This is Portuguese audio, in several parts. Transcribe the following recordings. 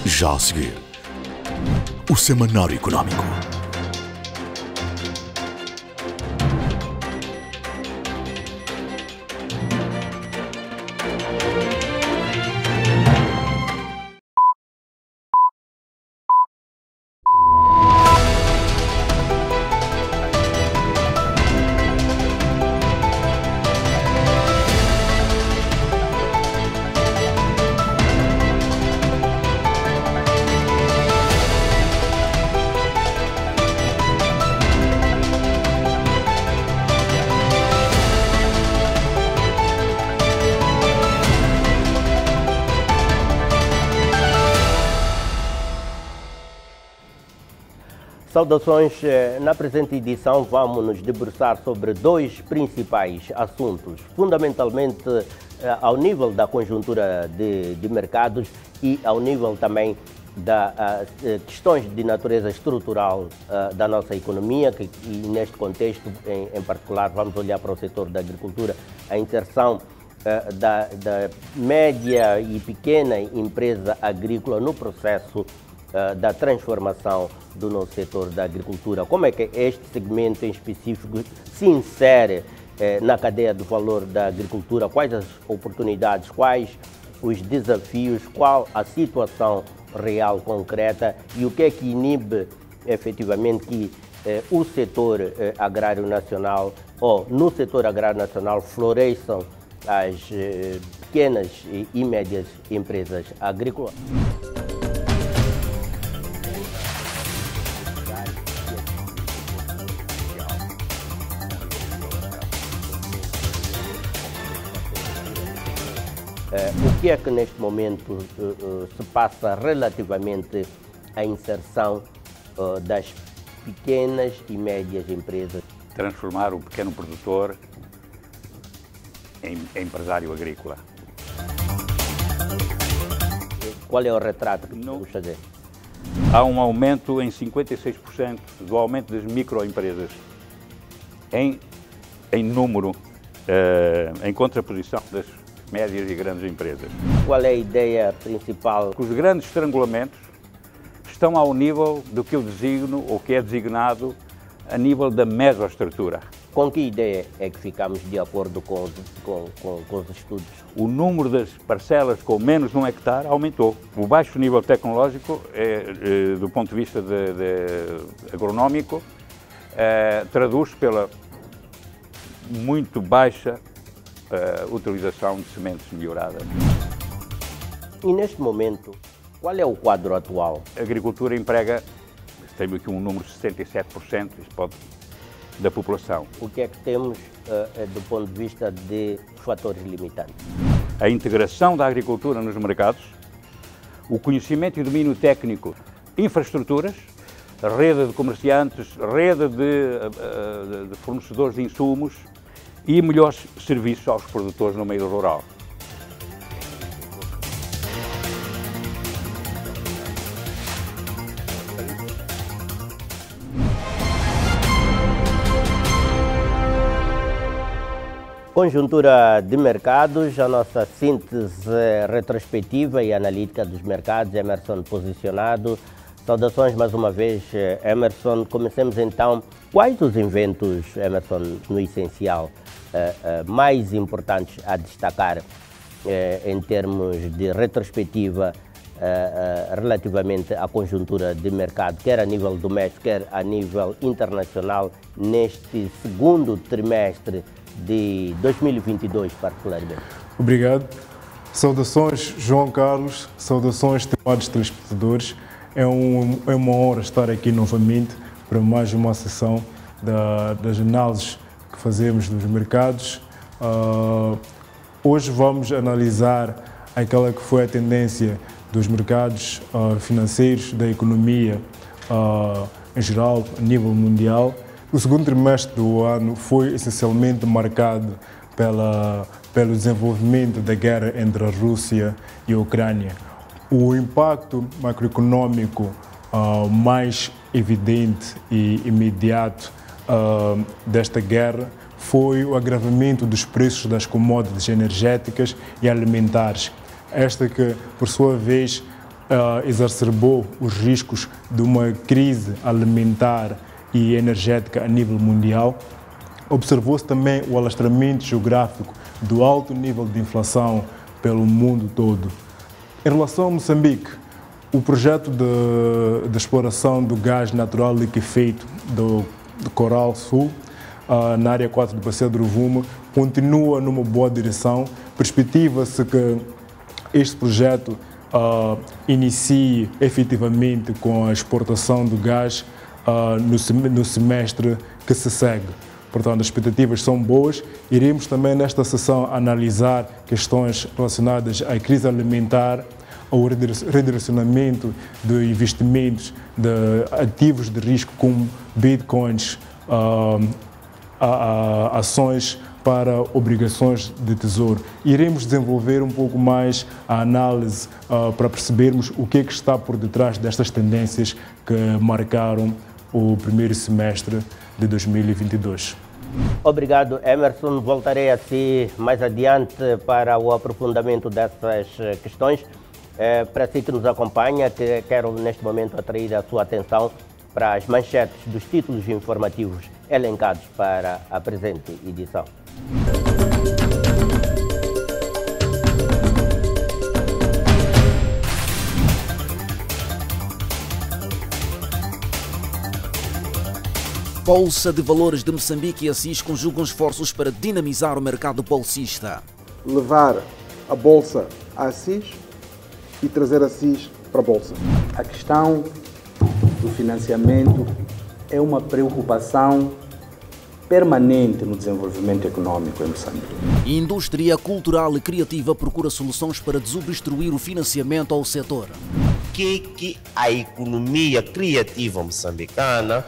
Já a seguir, o Semanário Económico. Saudações, na presente edição vamos nos debruçar sobre dois principais assuntos, fundamentalmente ao nível da conjuntura de mercados e ao nível também das questões de natureza estrutural da nossa economia, e neste contexto em particular vamos olhar para o setor da agricultura, a inserção da média e pequena empresa agrícola no processo da transformação do nosso setor da agricultura. Como é que este segmento em específico se insere na cadeia do valor da agricultura? Quais as oportunidades, quais os desafios, qual a situação real concreta e o que é que inibe efetivamente que o setor agrário nacional ou no setor agrário nacional floresçam as pequenas e médias empresas agrícolas? O que é que neste momento se passa relativamente à inserção das pequenas e médias empresas? Transformar o pequeno produtor em empresário agrícola. Qual é o retrato que podemos fazer? Há um aumento em 56% do aumento das microempresas em número, em contraposição das médias e grandes empresas. Qual é a ideia principal? Os grandes estrangulamentos estão ao nível do que eu designo, ou que é designado, a nível da mesoestrutura. Com que ideia é que ficamos de acordo com os estudos? O número das parcelas com menos de 1 hectare aumentou. O baixo nível tecnológico, do ponto de vista agronómico, traduz-se pela muito baixa utilização de sementes melhoradas. E neste momento, qual é o quadro atual? A agricultura emprega, temos aqui um número de 67% da população. O que é que temos do ponto de vista de fatores limitantes? A integração da agricultura nos mercados, o conhecimento e domínio técnico, infraestruturas, rede de comerciantes, rede de fornecedores de insumos, e melhores serviços aos produtores no meio rural. Conjuntura de mercados, a nossa síntese retrospectiva e analítica dos mercados. Emerson posicionado. Saudações mais uma vez, Emerson. Comecemos então. Quais os eventos, Emerson, no essencial, mais importantes a destacar em termos de retrospectiva relativamente à conjuntura de mercado, quer a nível doméstico, quer a nível internacional, neste segundo trimestre de 2022, particularmente? Obrigado. Saudações, João Carlos. Saudações, estimados telespectadores. É uma honra estar aqui novamente para mais uma sessão das análises que fazemos dos mercados. Hoje vamos analisar aquela que foi a tendência dos mercados financeiros, da economia em geral, a nível mundial. O segundo trimestre do ano foi essencialmente marcado pelo desenvolvimento da guerra entre a Rússia e a Ucrânia. O impacto macroeconômico mais evidente e imediato desta guerra foi o agravamento dos preços das commodities energéticas e alimentares. Esta que, por sua vez, exacerbou os riscos de uma crise alimentar e energética a nível mundial. Observou-se também o alastramento geográfico do alto nível de inflação pelo mundo todo. Em relação a Moçambique, o projeto de exploração do gás natural liquefeito do Coral Sul, na área 4 do Bacia do Rovuma, continua numa boa direção. Perspectiva-se que este projeto inicie efetivamente com a exportação do gás no semestre que se segue. Portanto, as expectativas são boas. Iremos também nesta sessão analisar questões relacionadas à crise alimentar, ao redirecionamento de investimentos de ativos de risco como bitcoins, ações para obrigações de tesouro. Iremos desenvolver um pouco mais a análise para percebermos o que é que está por detrás destas tendências que marcaram o primeiro semestre de 2022. Obrigado, Emerson. Voltarei a si mais adiante para o aprofundamento dessas questões. Para si que nos acompanha, quero neste momento atrair a sua atenção para as manchetes dos títulos informativos elencados para a presente edição. Bolsa de Valores de Moçambique e Assis conjugam esforços para dinamizar o mercado bolsista. Levar a Bolsa a Assis e trazer Assis para a Bolsa. A questão do financiamento é uma preocupação permanente no desenvolvimento econômico em Moçambique. Indústria cultural e criativa procura soluções para desobstruir o financiamento ao setor. O que a economia criativa moçambicana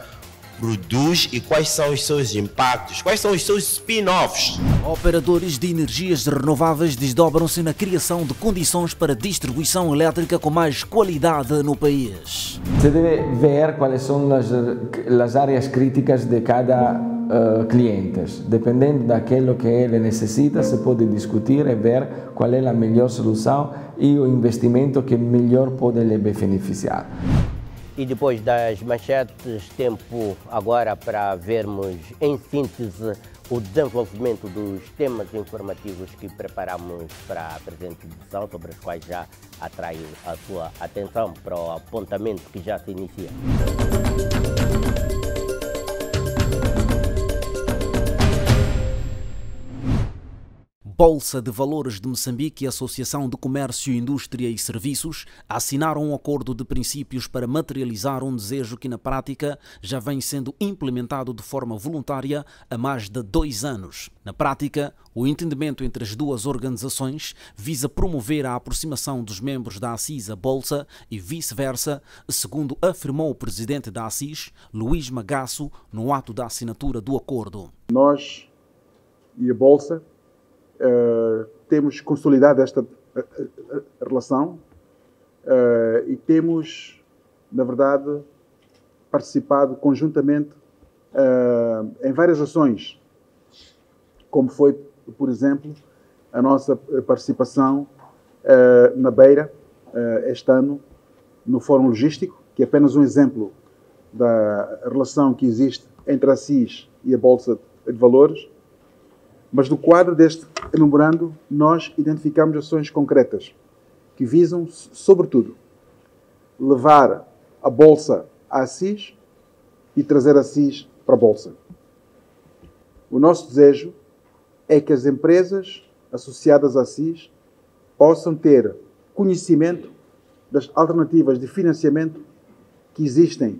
produz e quais são os seus impactos, quais são os seus spin-offs. Operadores de energias renováveis desdobram-se na criação de condições para distribuição elétrica com mais qualidade no país. Se deve ver quais são as áreas críticas de cada cliente. Dependendo daquilo que ele necessita, se pode discutir e ver qual é a melhor solução e o investimento que melhor pode lhe beneficiar. E depois das manchetes, tempo agora para vermos em síntese o desenvolvimento dos temas informativos que preparamos para a presente edição, sobre os quais já atraio a sua atenção para o apontamento que já se inicia. Bolsa de Valores de Moçambique e Associação de Comércio, Indústria e Serviços assinaram um acordo de princípios para materializar um desejo que na prática já vem sendo implementado de forma voluntária há mais de 2 anos. Na prática, o entendimento entre as duas organizações visa promover a aproximação dos membros da Assis à Bolsa e vice-versa, segundo afirmou o presidente da Assis, Luís Magaço, no ato da assinatura do acordo. Nós e a Bolsa temos consolidado esta relação e temos, na verdade, participado conjuntamente em várias ações, como foi, por exemplo, a nossa participação na Beira este ano, no Fórum Logístico, que é apenas um exemplo da relação que existe entre a Assis e a Bolsa de Valores. Mas no quadro deste memorando, nós identificamos ações concretas que visam, sobretudo, levar a Bolsa à Assis e trazer a Assis para a Bolsa. O nosso desejo é que as empresas associadas à Assis possam ter conhecimento das alternativas de financiamento que existem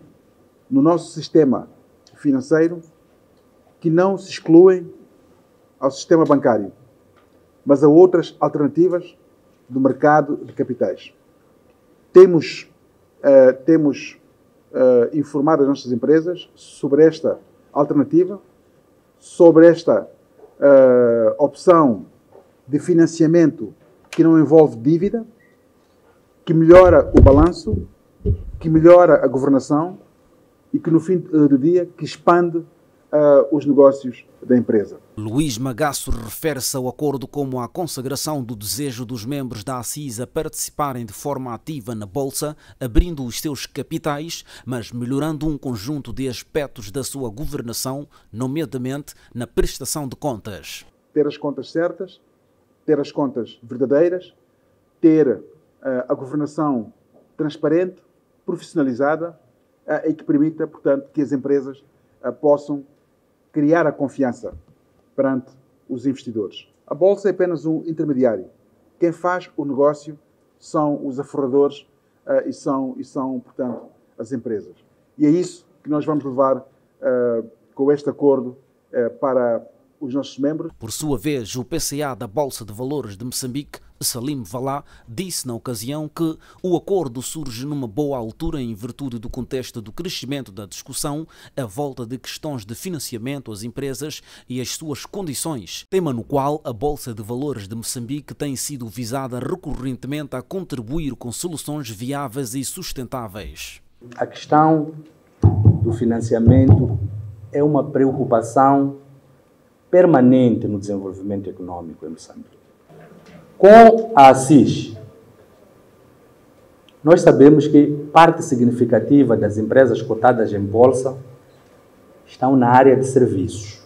no nosso sistema financeiro, que não se excluem ao sistema bancário, mas a outras alternativas do mercado de capitais. Temos informado as nossas empresas sobre esta alternativa, sobre esta opção de financiamento que não envolve dívida, que melhora o balanço, que melhora a governação e que no fim do dia que expande os negócios da empresa. Luís Magasso refere-se ao acordo como a consagração do desejo dos membros da ACIS a participarem de forma ativa na Bolsa, abrindo os seus capitais, mas melhorando um conjunto de aspectos da sua governação, nomeadamente na prestação de contas. Ter as contas certas, ter as contas verdadeiras, ter a governação transparente, profissionalizada e que permita, portanto, que as empresas possam criar a confiança perante os investidores. A Bolsa é apenas um intermediário. Quem faz o negócio são os aforradores e são, portanto, as empresas. E é isso que nós vamos levar com este acordo para os nossos membros. Por sua vez, o PCA da Bolsa de Valores de Moçambique, Salim Valá, disse na ocasião que o acordo surge numa boa altura em virtude do contexto do crescimento da discussão à volta de questões de financiamento às empresas e as suas condições, tema no qual a Bolsa de Valores de Moçambique tem sido visada recorrentemente a contribuir com soluções viáveis e sustentáveis. A questão do financiamento é uma preocupação permanente no desenvolvimento econômico em Moçambique. Com a ACIS, nós sabemos que parte significativa das empresas cotadas em bolsa estão na área de serviços.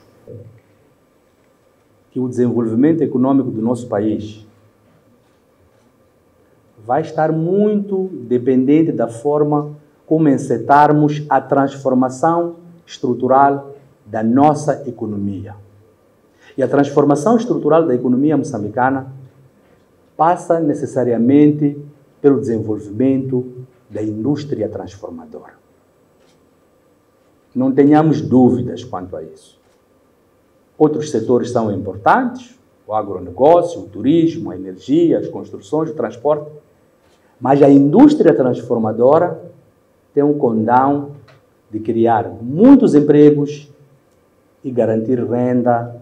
Que o desenvolvimento econômico do nosso país vai estar muito dependente da forma como encetarmos a transformação estrutural da nossa economia. E a transformação estrutural da economia moçambicana passa necessariamente pelo desenvolvimento da indústria transformadora. Não tenhamos dúvidas quanto a isso. Outros setores são importantes, o agronegócio, o turismo, a energia, as construções, o transporte, mas a indústria transformadora tem um condão de criar muitos empregos e garantir renda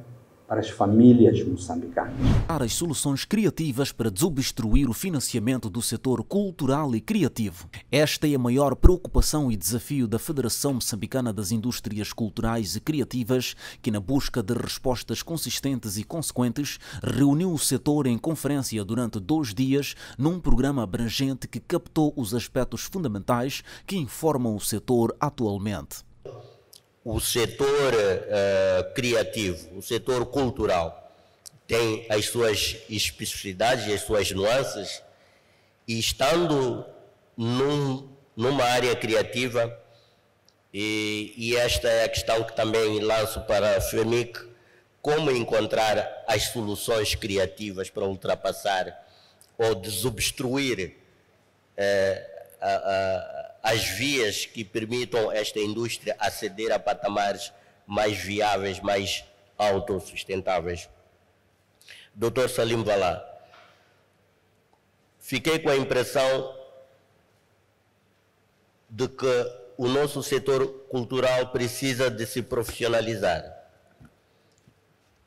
para as famílias moçambicanas. As soluções criativas para desobstruir o financiamento do setor cultural e criativo. Esta é a maior preocupação e desafio da Federação Moçambicana das Indústrias Culturais e Criativas, que, na busca de respostas consistentes e consequentes, reuniu o setor em conferência durante 2 dias num programa abrangente que captou os aspectos fundamentais que informam o setor atualmente. O setor criativo, o setor cultural, tem as suas especificidades e as suas nuances, e estando numa área criativa, e esta é a questão que também lanço para a FEMIC, como encontrar as soluções criativas para ultrapassar ou desobstruir as vias que permitam esta indústria aceder a patamares mais viáveis, mais autossustentáveis. Dr. Salim Valá, fiquei com a impressão de que o nosso setor cultural precisa de se profissionalizar,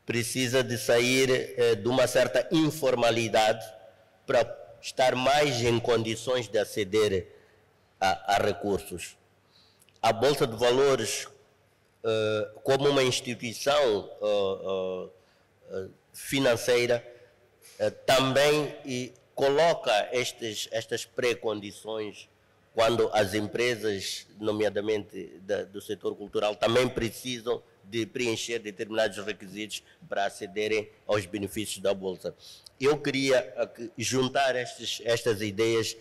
precisa de sair de uma certa informalidade para estar mais em condições de aceder a recursos. A Bolsa de Valores, como uma instituição financeira, também coloca estas pré-condições quando as empresas, nomeadamente do setor cultural, também precisam de preencher determinados requisitos para acederem aos benefícios da Bolsa. Eu queria juntar estas ideias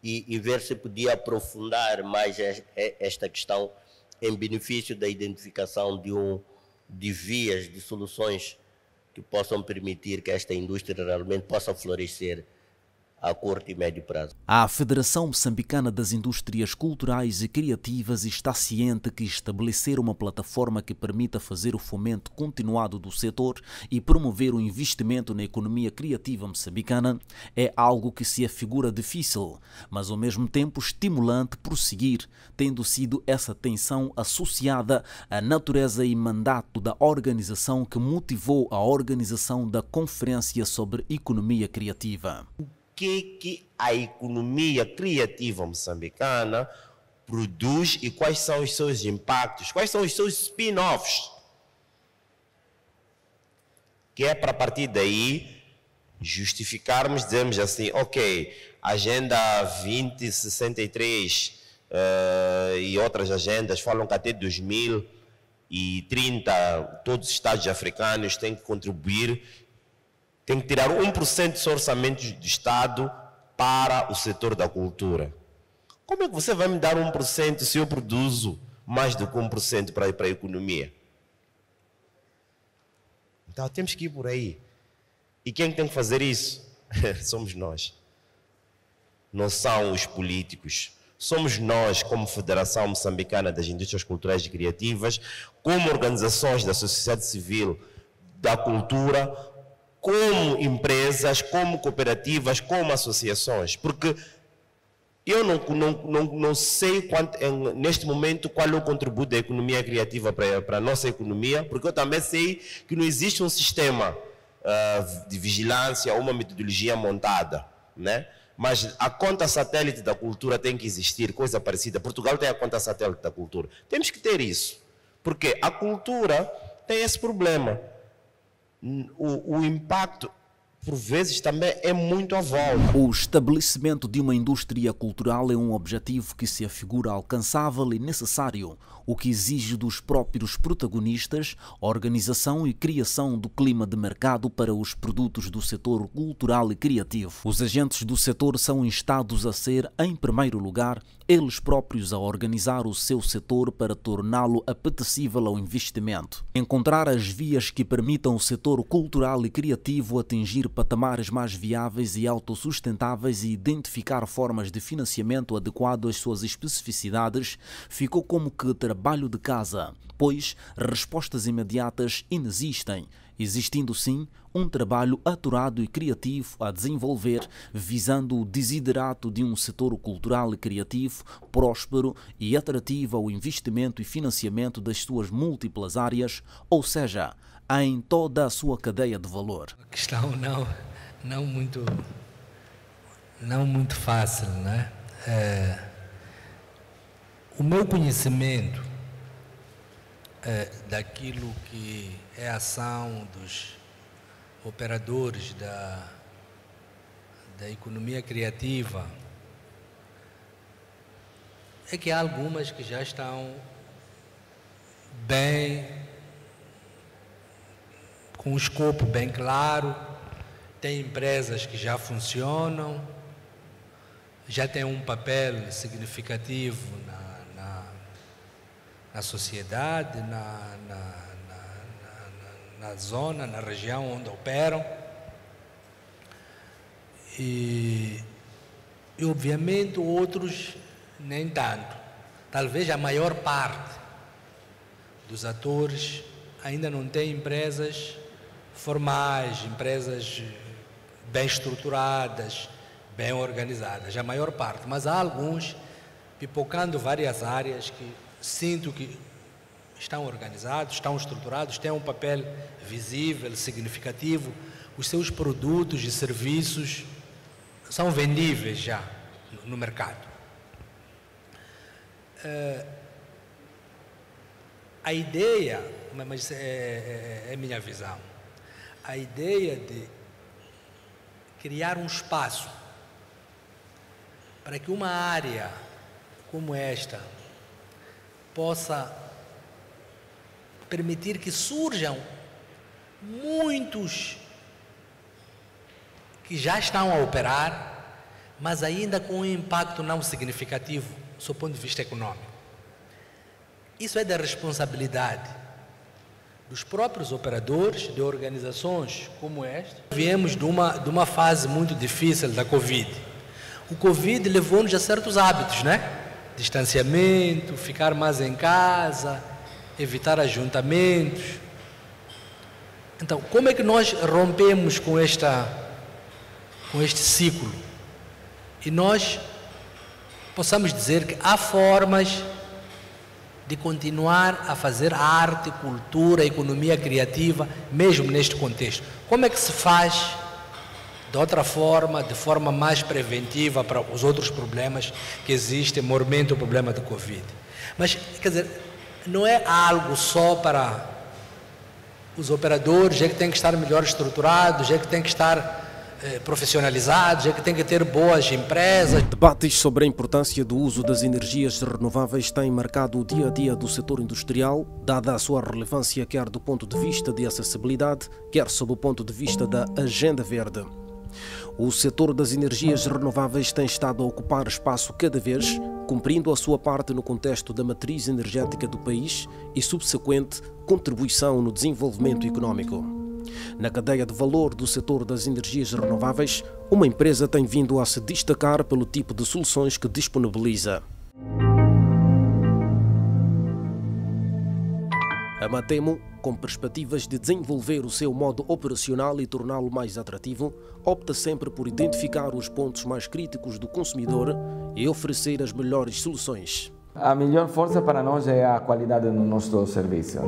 e ver se podia aprofundar mais esta questão em benefício da identificação de vias, de soluções que possam permitir que esta indústria realmente possa florescer a curto e médio prazo. A Federação Moçambicana das Indústrias Culturais e Criativas está ciente que estabelecer uma plataforma que permita fazer o fomento continuado do setor e promover o investimento na economia criativa moçambicana é algo que se afigura difícil, mas ao mesmo tempo estimulante prosseguir, tendo sido essa tensão associada à natureza e mandato da organização que motivou a organização da Conferência sobre Economia Criativa. Que a economia criativa moçambicana produz e quais são os seus impactos, quais são os seus spin-offs. que é para partir daí justificarmos, dizemos assim, ok, Agenda 2063 e outras agendas falam que até 2030 todos os Estados africanos têm que contribuir, têm que tirar 1% dos orçamentos do Estado para o setor da cultura. Como é que você vai me dar 1% se eu produzo mais do que 1% para a economia? Então temos que ir por aí. E quem tem que fazer isso? Somos nós. Não são os políticos. Somos nós, como Federação Moçambicana das Indústrias Culturais e Criativas, como organizações da sociedade civil, da cultura, como empresas, como cooperativas, como associações. Porque eu não sei neste momento qual é o contributo da economia criativa para a nossa economia, porque eu também sei que não existe um sistema de vigilância ou uma metodologia montada, né? Mas a conta satélite da cultura tem que existir, coisa parecida. Portugal tem a conta satélite da cultura. Temos que ter isso, porque a cultura tem esse problema. O impacto, por vezes, também é muito à volta. O estabelecimento de uma indústria cultural é um objetivo que se afigura alcançável e necessário, o que exige dos próprios protagonistas a organização e criação do clima de mercado para os produtos do setor cultural e criativo. Os agentes do setor são instados a ser, em primeiro lugar, eles próprios a organizar o seu setor para torná-lo apetecível ao investimento. Encontrar as vias que permitam ao setor cultural e criativo atingir patamares mais viáveis e autossustentáveis e identificar formas de financiamento adequado às suas especificidades ficou como que trabalho de casa, pois respostas imediatas inexistem, existindo sim um trabalho aturado e criativo a desenvolver, visando o desiderato de um setor cultural e criativo próspero e atrativo ao investimento e financiamento das suas múltiplas áreas, ou seja, em toda a sua cadeia de valor. A questão não muito fácil, né? O meu conhecimento daquilo que é a ação dos operadores da economia criativa é que há algumas que já estão bem, com um escopo bem claro, tem empresas que já funcionam, já tem um papel significativo na sociedade, na zona, na região onde operam. E obviamente outros nem tanto. Talvez a maior parte dos atores ainda não tem empresas formais, empresas bem estruturadas, bem organizadas, a maior parte. Mas há alguns pipocando várias áreas que sinto que estão organizados, estão estruturados, têm um papel visível, significativo. Os seus produtos e serviços são vendíveis já no mercado. A ideia, mas é minha visão, a ideia de criar um espaço para que uma área como esta possa permitir que surjam muitos que já estão a operar, mas ainda com um impacto não significativo do seu ponto de vista econômico. Isso é da responsabilidade dos próprios operadores de organizações como esta. Viemos de uma fase muito difícil da Covid. O Covid levou-nos a certos hábitos, né? Distanciamento, ficar mais em casa, evitar ajuntamentos. Então, como é que nós rompemos com este ciclo? E nós possamos dizer que há formas de continuar a fazer arte, cultura, economia criativa, mesmo neste contexto. Como é que se faz de outra forma, de forma mais preventiva para os outros problemas que existem, mormente o problema do Covid? Mas, quer dizer, não é algo só para os operadores é que têm que estar melhor estruturados, é que têm que estar profissionalizados, é que têm que ter boas empresas. Debates sobre a importância do uso das energias renováveis têm marcado o dia a dia do setor industrial, dada a sua relevância quer do ponto de vista de acessibilidade, quer sob o ponto de vista da agenda verde. O setor das energias renováveis tem estado a ocupar espaço cada vez, cumprindo a sua parte no contexto da matriz energética do país e subsequente contribuição no desenvolvimento econômico. Na cadeia de valor do setor das energias renováveis, uma empresa tem vindo a se destacar pelo tipo de soluções que disponibiliza. A Matemo, com perspectivas de desenvolver o seu modo operacional e torná-lo mais atrativo, opta sempre por identificar os pontos mais críticos do consumidor e oferecer as melhores soluções. A melhor força para nós é a qualidade do nosso serviço.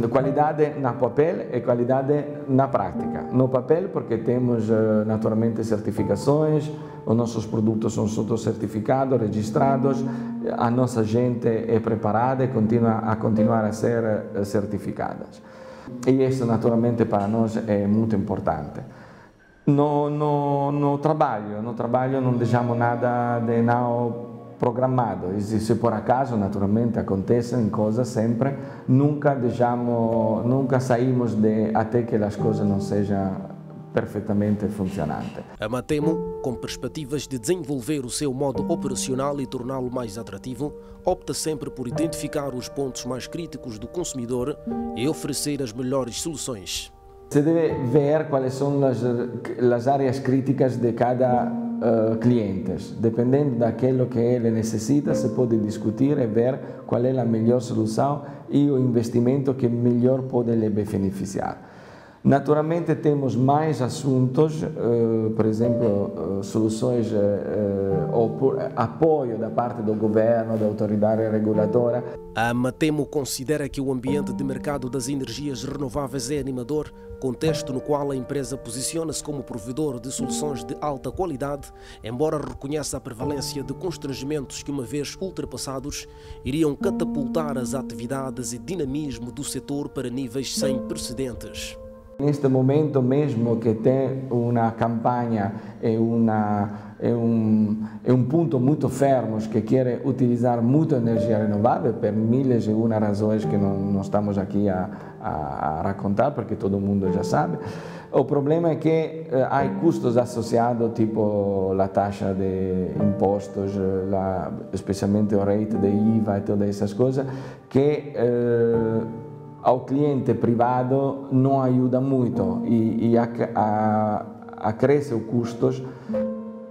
Qualidade na papel e qualidade na prática. No papel, porque temos naturalmente certificações, os nossos produtos são todos certificados, registrados, a nossa gente é preparada e continuar a ser certificadas. E isso naturalmente para nós é muito importante. No trabalho não deixamos nada de não programado. E se por acaso, naturalmente, acontecem coisas sempre, nunca saímos até que as coisas não sejam perfeitamente funcionantes. A Matemo, com perspectivas de desenvolver o seu modo operacional e torná-lo mais atrativo, opta sempre por identificar os pontos mais críticos do consumidor e oferecer as melhores soluções. Se deve ver quais são as áreas críticas de cada cliente. Dependendo daquilo que ele necessita, se pode discutir e ver qual é a melhor solução e o investimento que melhor pode lhe beneficiar. Naturalmente temos mais assuntos, por exemplo, soluções ou apoio da parte do governo, da autoridade reguladora. A Matemo considera que o ambiente de mercado das energias renováveis é animador, contexto no qual a empresa posiciona-se como provedor de soluções de alta qualidade, embora reconheça a prevalência de constrangimentos que, uma vez ultrapassados, iriam catapultar as atividades e dinamismo do setor para níveis sem precedentes. Neste momento, mesmo que tem uma campanha e um ponto muito fermo que quer utilizar muito energia renovável, por milhas e uma razões que não estamos aqui a contar, porque todo mundo já sabe. O problema é que há custos associados, tipo a taxa de impostos, especialmente o rate de IVA e todas essas coisas, que ao cliente privado não ajuda muito e acresce os custos.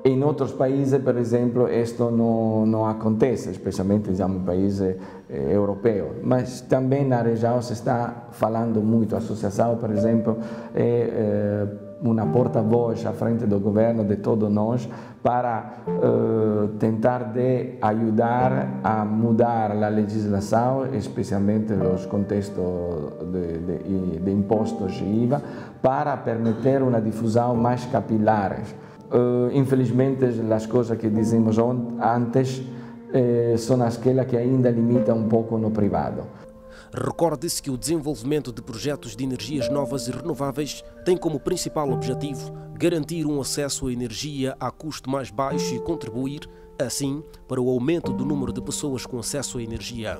Em outros países, por exemplo, isto não acontece, especialmente em países europeus. Mas também na região se está falando muito. A associação, por exemplo, é uma porta-voz à frente do governo de todos nós para tentar ajudar a mudar a legislação, especialmente nos contextos de impostos e IVA, para permitir uma difusão mais capilar. Infelizmente, as coisas que dizemos antes são aquelas que ainda limitam um pouco no privado. Recorde-se que o desenvolvimento de projetos de energias novas e renováveis tem como principal objetivo garantir um acesso à energia a custo mais baixo e contribuir, assim, para o aumento do número de pessoas com acesso à energia.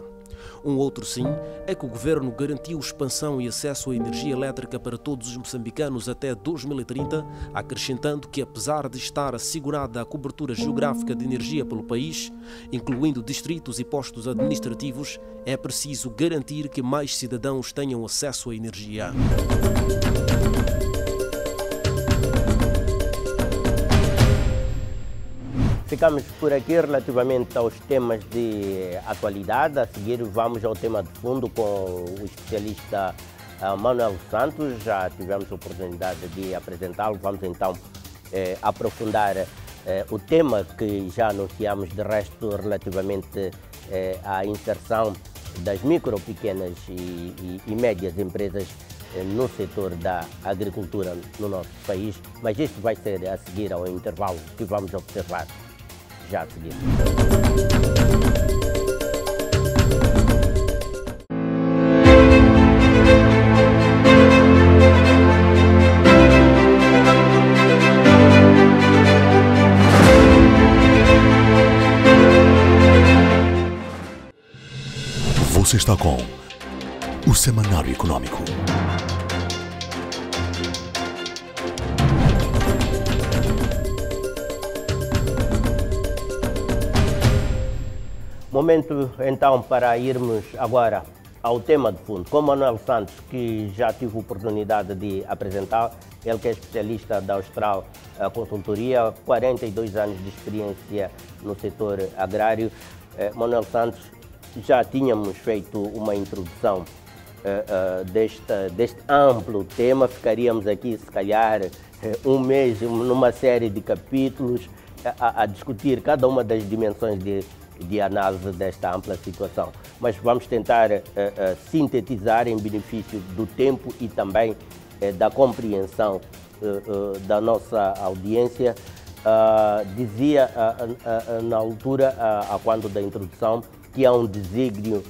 Um outro sim é que o governo garantiu expansão e acesso à energia elétrica para todos os moçambicanos até 2030, acrescentando que, apesar de estar assegurada a cobertura geográfica de energia pelo país, incluindo distritos e postos administrativos, é preciso garantir que mais cidadãos tenham acesso à energia. Ficamos por aqui relativamente aos temas de atualidade. A seguir vamos ao tema de fundo com o especialista Manuel Santos. Já tivemos a oportunidade de apresentá-lo. Vamos então aprofundar o tema que já anunciamos de resto relativamente à inserção das micro, pequenas e médias empresas no setor da agricultura no nosso país. Mas isto vai ser a seguir ao intervalo que vamos observar já a seguir. Você está com o Semanário Econômico. Momento então para irmos agora ao tema de fundo, com Manuel Santos, que já tive a oportunidade de apresentar, ele que é especialista da Austral Consultoria, 42 anos de experiência no setor agrário. Manuel Santos, já tínhamos feito uma introdução deste amplo tema, ficaríamos aqui se calhar um mês numa série de capítulos a discutir cada uma das dimensões de análise desta ampla situação. Mas vamos tentar sintetizar em benefício do tempo e também da compreensão da nossa audiência. Dizia na altura, quando da introdução, que há um desígnio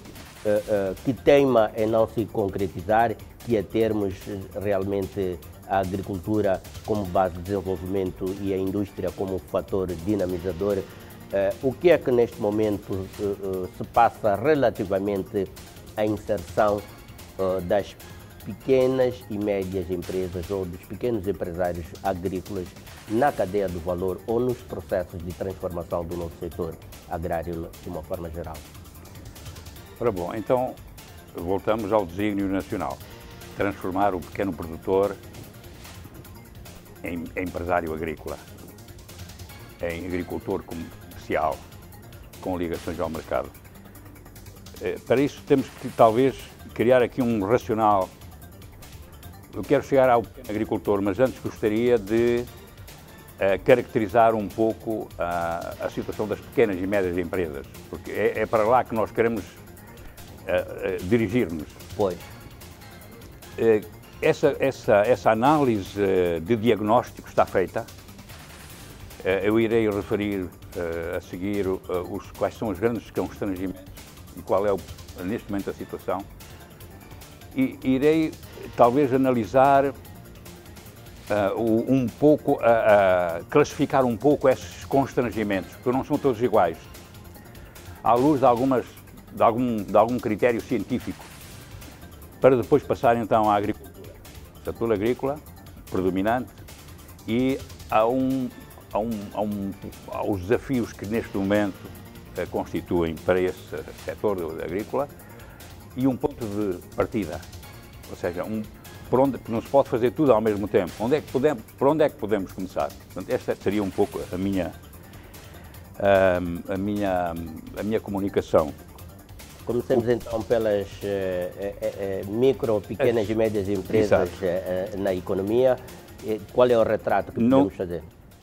que teima em não se concretizar, que é termos realmente a agricultura como base de desenvolvimento e a indústria como fator dinamizador. O que é que neste momento se passa relativamente à inserção das pequenas e médias empresas ou dos pequenos empresários agrícolas na cadeia do valor ou nos processos de transformação do nosso setor agrário de uma forma geral? Ora bom, então voltamos ao desígnio nacional. Transformar o pequeno produtor em empresário agrícola, em agricultor comercial, com ligações ao mercado. Para isso temos que talvez criar aqui um racional. Eu quero chegar ao pequeno agricultor, mas antes gostaria de caracterizar um pouco a situação das pequenas e médias empresas, porque é para lá que nós queremos dirigir-nos. Pois. Essa análise de diagnóstico está feita. Eu irei referir a seguir quais são os grandes constrangimentos e qual é neste momento a situação. E irei talvez analisar um pouco, classificar um pouco esses constrangimentos, porque não são todos iguais, à luz de algum critério científico, para depois passar então à agricultura, setor agrícola predominante, e aos desafios que neste momento constituem para esse setor agrícola e um ponto de partida, ou seja, porque não se pode fazer tudo ao mesmo tempo. Por onde é que podemos começar? Portanto, esta seria um pouco a minha comunicação. Comecemos então pelas micro, pequenas e médias empresas na economia. Qual é o retrato que podemos fazer?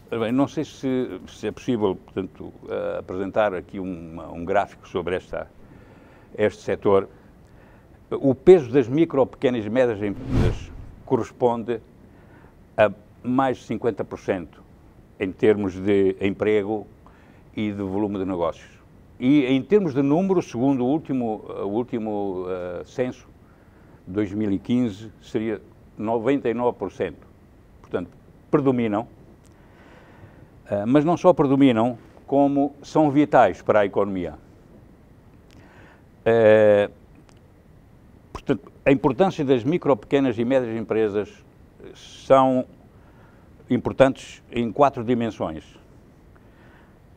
Bem, não sei se é possível, portanto, apresentar aqui um gráfico sobre este setor. O peso das micro, pequenas e médias empresas corresponde a mais de 50% em termos de emprego e de volume de negócios. E em termos de número, segundo o último censo, 2015, seria 99%. Portanto, predominam, mas não só predominam, como são vitais para a economia. Portanto, a importância das micro, pequenas e médias empresas são importantes em 4 dimensões.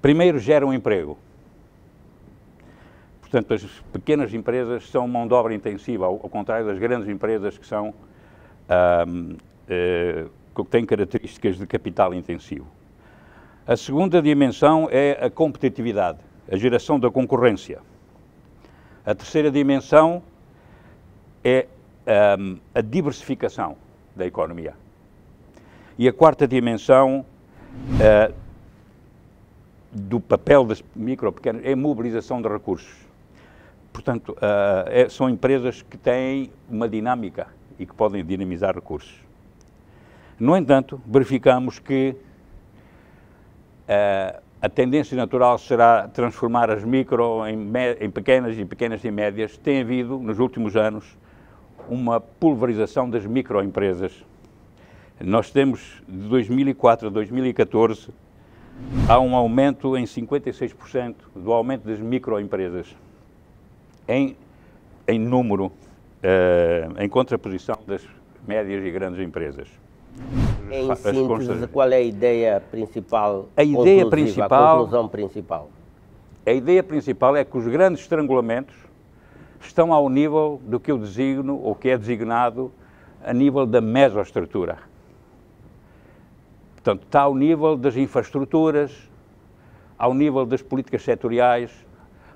Primeiro, geram emprego. Portanto, as pequenas empresas são mão de obra intensiva, ao contrário das grandes empresas que têm características de capital intensivo. A segunda dimensão é a competitividade, a geração da concorrência. A terceira dimensão é a diversificação da economia. E a quarta dimensão do papel das micro, pequenas, é a mobilização de recursos. Portanto, são empresas que têm uma dinâmica e que podem dinamizar recursos. No entanto, verificamos que a tendência natural será transformar as micro em pequenas e médias. Tem havido, nos últimos anos, uma pulverização das microempresas. Nós temos, de 2004 a 2014, há um aumento em 56% do aumento das microempresas. Em em número, em contraposição das médias e grandes empresas. Em síntese, qual é a ideia principal? A conclusão principal? A ideia principal é que os grandes estrangulamentos estão ao nível do que eu designo, ou que é designado, a nível da mesoestrutura. Portanto, está ao nível das infraestruturas, ao nível das políticas setoriais,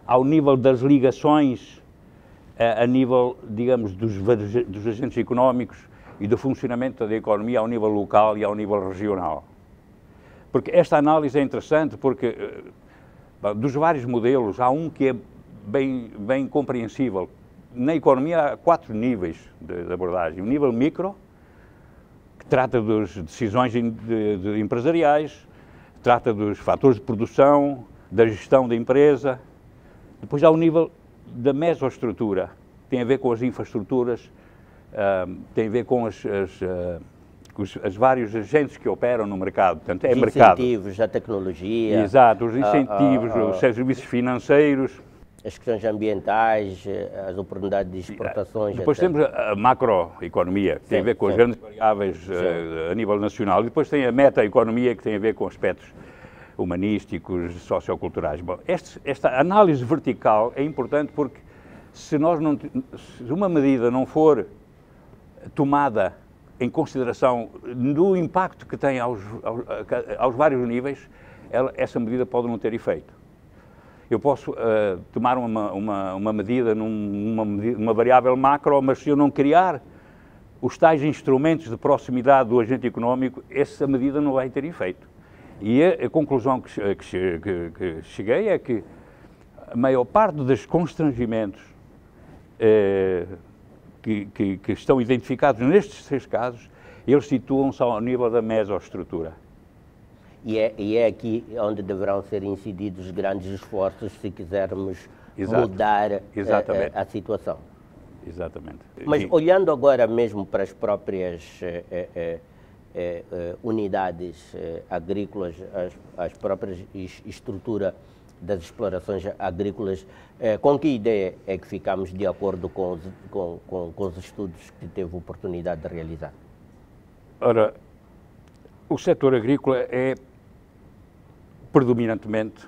ao nível das ligações, a nível, digamos, dos agentes económicos e do funcionamento da economia ao nível local e ao nível regional. Porque esta análise é interessante porque, dos vários modelos, há um que é bem compreensível. Na economia há 4 níveis de abordagem. O nível micro, que trata das decisões empresariais, trata dos fatores de produção, da gestão da empresa. Depois há o nível da mesoestrutura, que tem a ver com as infraestruturas, tem a ver com os vários agentes que operam no mercado. Portanto, é mercado. Os incentivos, a tecnologia. Exato, os incentivos, os serviços financeiros. As questões ambientais, as oportunidades de exportações. Depois etc. temos a macroeconomia, que tem a ver com as grandes variáveis a nível nacional. E depois tem a metaeconomia, que tem a ver com aspectos humanísticos, socioculturais. Bom, esta análise vertical é importante porque se uma medida não for tomada em consideração do impacto que tem aos vários níveis, essa medida pode não ter efeito. Eu posso tomar uma medida numa variável macro, mas se eu não criar os tais instrumentos de proximidade do agente económico, essa medida não vai ter efeito. E a conclusão que cheguei é que a maior parte dos constrangimentos que estão identificados nestes 6 casos, eles situam-se ao nível da mesoestrutura. E é aqui onde deverão ser incididos grandes esforços se quisermos mudar a situação. Exatamente. Mas olhando agora mesmo para as próprias unidades agrícolas, as próprias estrutura das explorações agrícolas, com que ideia é que ficamos de acordo com os estudos que teve oportunidade de realizar? Ora, o setor agrícola é predominantemente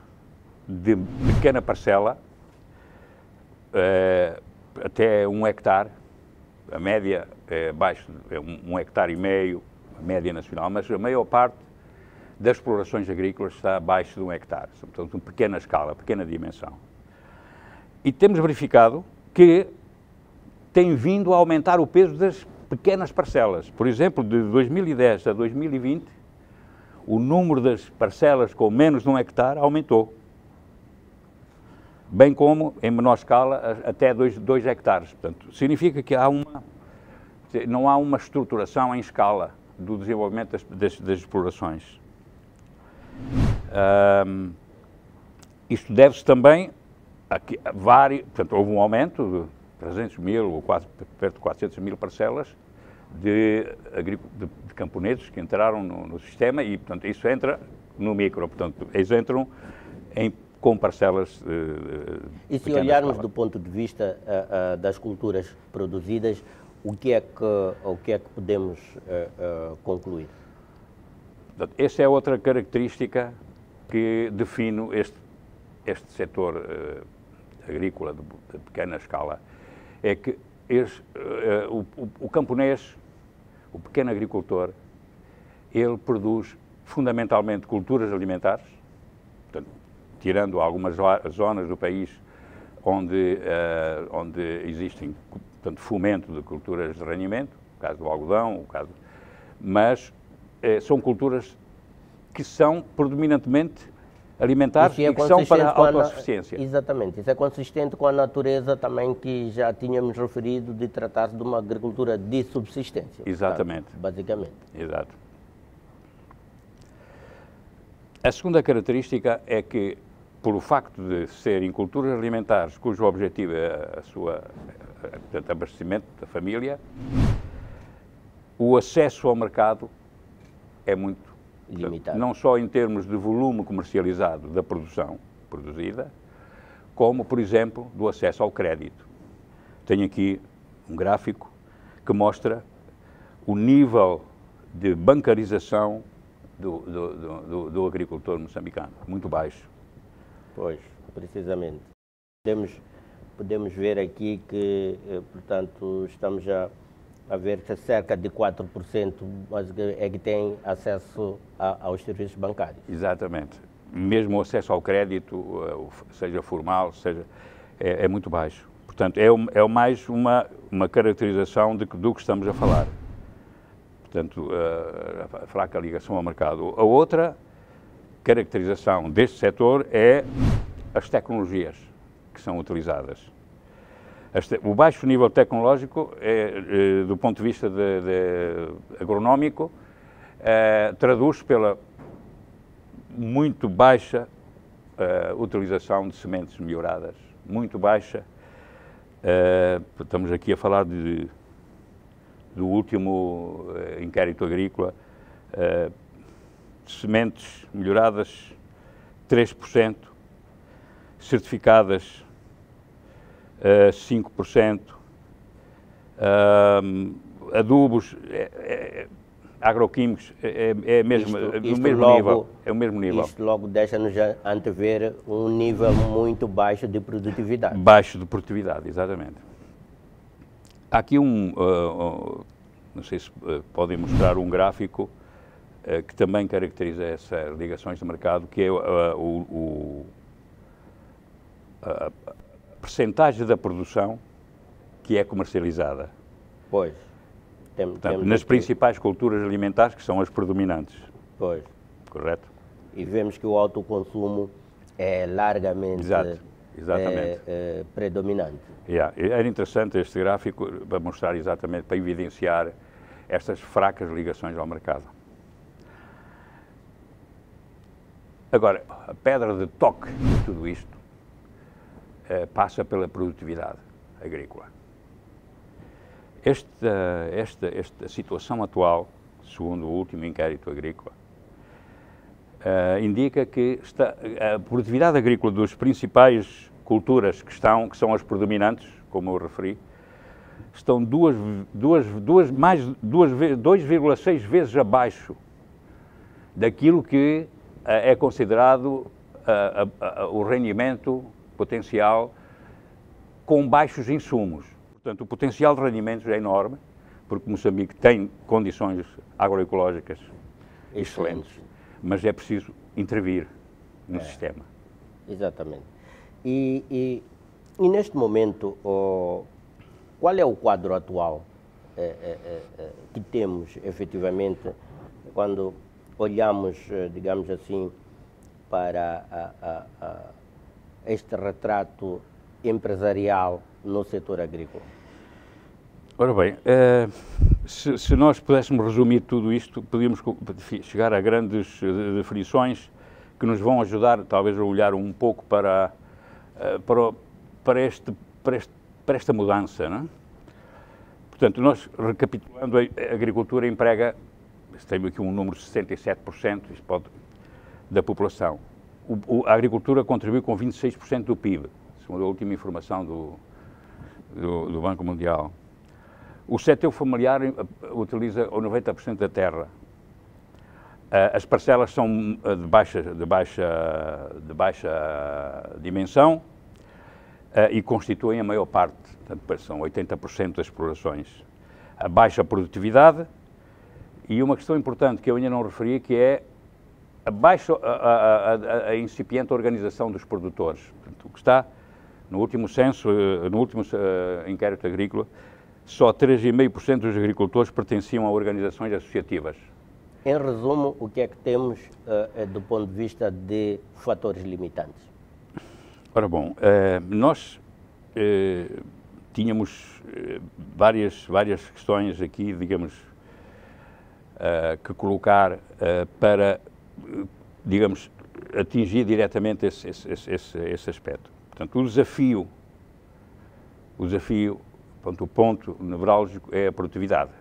de pequena parcela, até 1 hectare, a média é abaixo, é 1,5 hectare, a média nacional, mas a maior parte das explorações agrícolas está abaixo de 1 hectare, portanto, uma pequena escala, pequena dimensão. E temos verificado que tem vindo a aumentar o peso das pequenas parcelas. Por exemplo, de 2010 a 2020, o número das parcelas com menos de 1 hectare aumentou, bem como, em menor escala, até 2 hectares. Portanto, significa que não há uma estruturação em escala do desenvolvimento das explorações. Isto deve-se também a que portanto, houve um aumento de 300 mil ou quase perto de 400 mil parcelas de camponeses que entraram no sistema e, portanto, isso entra no micro, portanto, eles entram com parcelas E se olharmos do ponto de vista das culturas produzidas, o que é que podemos concluir? Essa é outra característica que define este setor agrícola de pequena escala, é que o camponês, o pequeno agricultor, ele produz fundamentalmente culturas alimentares, portanto, tirando algumas zonas do país onde existem, portanto, fomento de culturas de rendimento, o caso do algodão, mas são culturas que são predominantemente alimentares e que são para a autossuficiência. Exatamente, isso é consistente com a natureza também que já tínhamos referido de tratar-se de uma agricultura de subsistência. Exatamente. Portanto, basicamente. Exato. A segunda característica é que, por o facto de serem culturas alimentares cujo objetivo é portanto, abastecimento da família, o acesso ao mercado é muito limitado, não só em termos de volume comercializado da produção produzida, como, por exemplo, do acesso ao crédito. tenho aqui um gráfico que mostra o nível de bancarização do agricultor moçambicano, muito baixo. Pois, precisamente. Podemos ver aqui que, portanto, estamos a ver que cerca de 4% é que tem acesso aos serviços bancários. Exatamente. Mesmo o acesso ao crédito, seja formal, é muito baixo. Portanto, é mais uma caracterização do que estamos a falar. Portanto, a fraca ligação ao mercado. A outra caracterização deste setor é as tecnologias que são utilizadas. O baixo nível tecnológico, do ponto de vista agronómico, traduz pela muito baixa utilização de sementes melhoradas, muito baixa. Estamos aqui a falar do último inquérito agrícola, sementes melhoradas 3%, certificadas 5%, adubos, agroquímicos, é mesmo, no mesmo nível, é o mesmo nível. Isto logo deixa-nos antever um nível muito baixo de produtividade. Baixo de produtividade, exatamente. Há aqui não sei se podem mostrar um gráfico que também caracteriza essas ligações de mercado, que é a percentagem da produção que é comercializada. Pois. Portanto, nas principais culturas alimentares que são as predominantes. Pois. Correto? E vemos que o autoconsumo é largamente predominante. Era interessante este gráfico para mostrar exatamente, para evidenciar estas fracas ligações ao mercado. Agora, a pedra de toque de tudo isto passa pela produtividade agrícola. Esta situação atual, segundo o último inquérito agrícola, indica que a produtividade agrícola das principais culturas que são as predominantes, como eu referi, estão 2,6 vezes abaixo daquilo que é considerado o rendimento potencial com baixos insumos. Portanto, o potencial de rendimentos é enorme, porque Moçambique tem condições agroecológicas excelentes, mas é preciso intervir no sistema. Exatamente. E neste momento, qual é o quadro atual que temos, efetivamente, quando olhamos, digamos assim, para este retrato empresarial no setor agrícola? Ora bem, se nós pudéssemos resumir tudo isto, podíamos chegar a grandes definições que nos vão ajudar, talvez, a olhar um pouco para esta mudança, não é? Portanto, nós, recapitulando, a agricultura emprega, tenho aqui um número de 67% da população. A agricultura contribui com 26% do PIB, segundo a última informação do Banco Mundial. O setor familiar utiliza 90% da terra. As parcelas são de baixa dimensão e constituem a maior parte, portanto, são 80% das explorações. A baixa produtividade e uma questão importante que eu ainda não referi, que é a incipiente organização dos produtores. Portanto, o que está no último censo, no último inquérito agrícola, só 3,5% dos agricultores pertenciam a organizações associativas. Em resumo, o que é que temos do ponto de vista de fatores limitantes? Ora bom, nós tínhamos várias questões aqui, digamos, que colocar para, digamos, atingir diretamente esse aspecto. Portanto, o desafio, o ponto nevrálgico é a produtividade.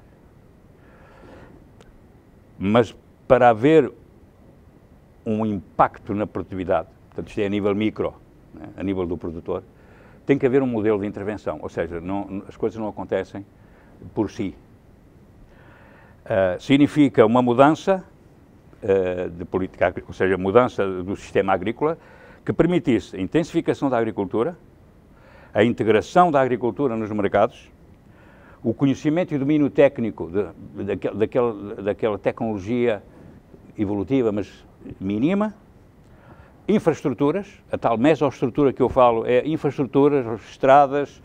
Mas para haver um impacto na produtividade, portanto, isto é a nível micro, né, a nível do produtor, tem que haver um modelo de intervenção, ou seja, as coisas não acontecem por si. Significa uma mudança de política, ou seja, mudança do sistema agrícola, que permitisse a intensificação da agricultura, a integração da agricultura nos mercados, o conhecimento e domínio técnico daquela tecnologia evolutiva, mas mínima, infraestruturas, a tal mesoestrutura que eu falo é infraestruturas, estradas,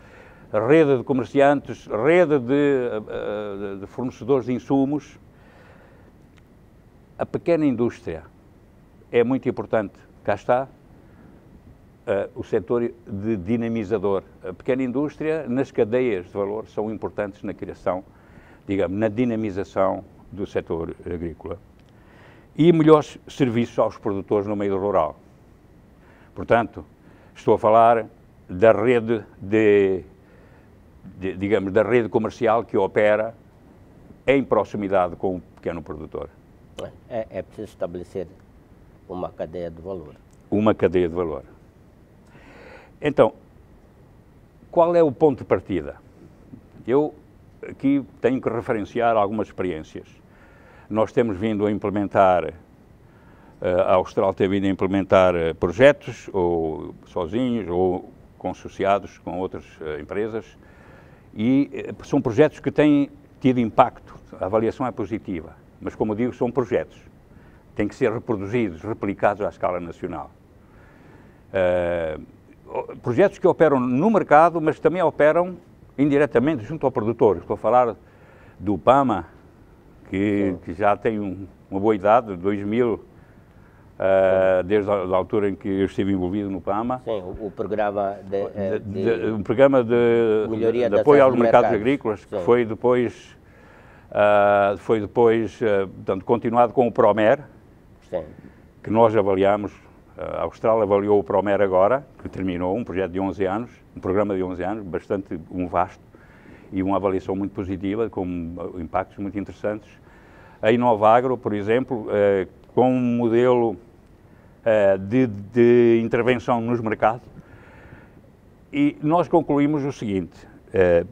rede de comerciantes, rede de fornecedores de insumos. A pequena indústria é muito importante. Cá está o setor de dinamizador. A pequena indústria, nas cadeias de valor, são importantes na criação, digamos, na dinamização do setor agrícola. E melhores serviços aos produtores no meio rural. Portanto, estou a falar da rede digamos, da rede comercial que opera em proximidade com o pequeno produtor. É preciso estabelecer uma cadeia de valor. Uma cadeia de valor. Então, qual é o ponto de partida? Eu aqui tenho que referenciar algumas experiências. Nós temos vindo a implementar, a Austral tem vindo a implementar projetos, ou sozinhos, ou consociados com outras empresas, e são projetos que têm tido impacto. A avaliação é positiva, mas, como digo, são projetos. Têm que ser reproduzidos, replicados à escala nacional. Projetos que operam no mercado, mas também operam indiretamente junto ao produtor. Estou a falar do PAMA, que já tem uma boa idade, 2000, desde a altura em que eu estive envolvido no PAMA. Sim, o programa um programa de apoio aos mercados agrícolas, que foi depois, portanto, continuado com o PROMER, sim, que nós avaliamos. A Austral avaliou o PROMER agora, que terminou, um projeto de 11 anos, um programa de 11 anos, bastante vasto, e uma avaliação muito positiva, com impactos muito interessantes. A Inovagro, por exemplo, com um modelo de intervenção nos mercados, e nós concluímos o seguinte,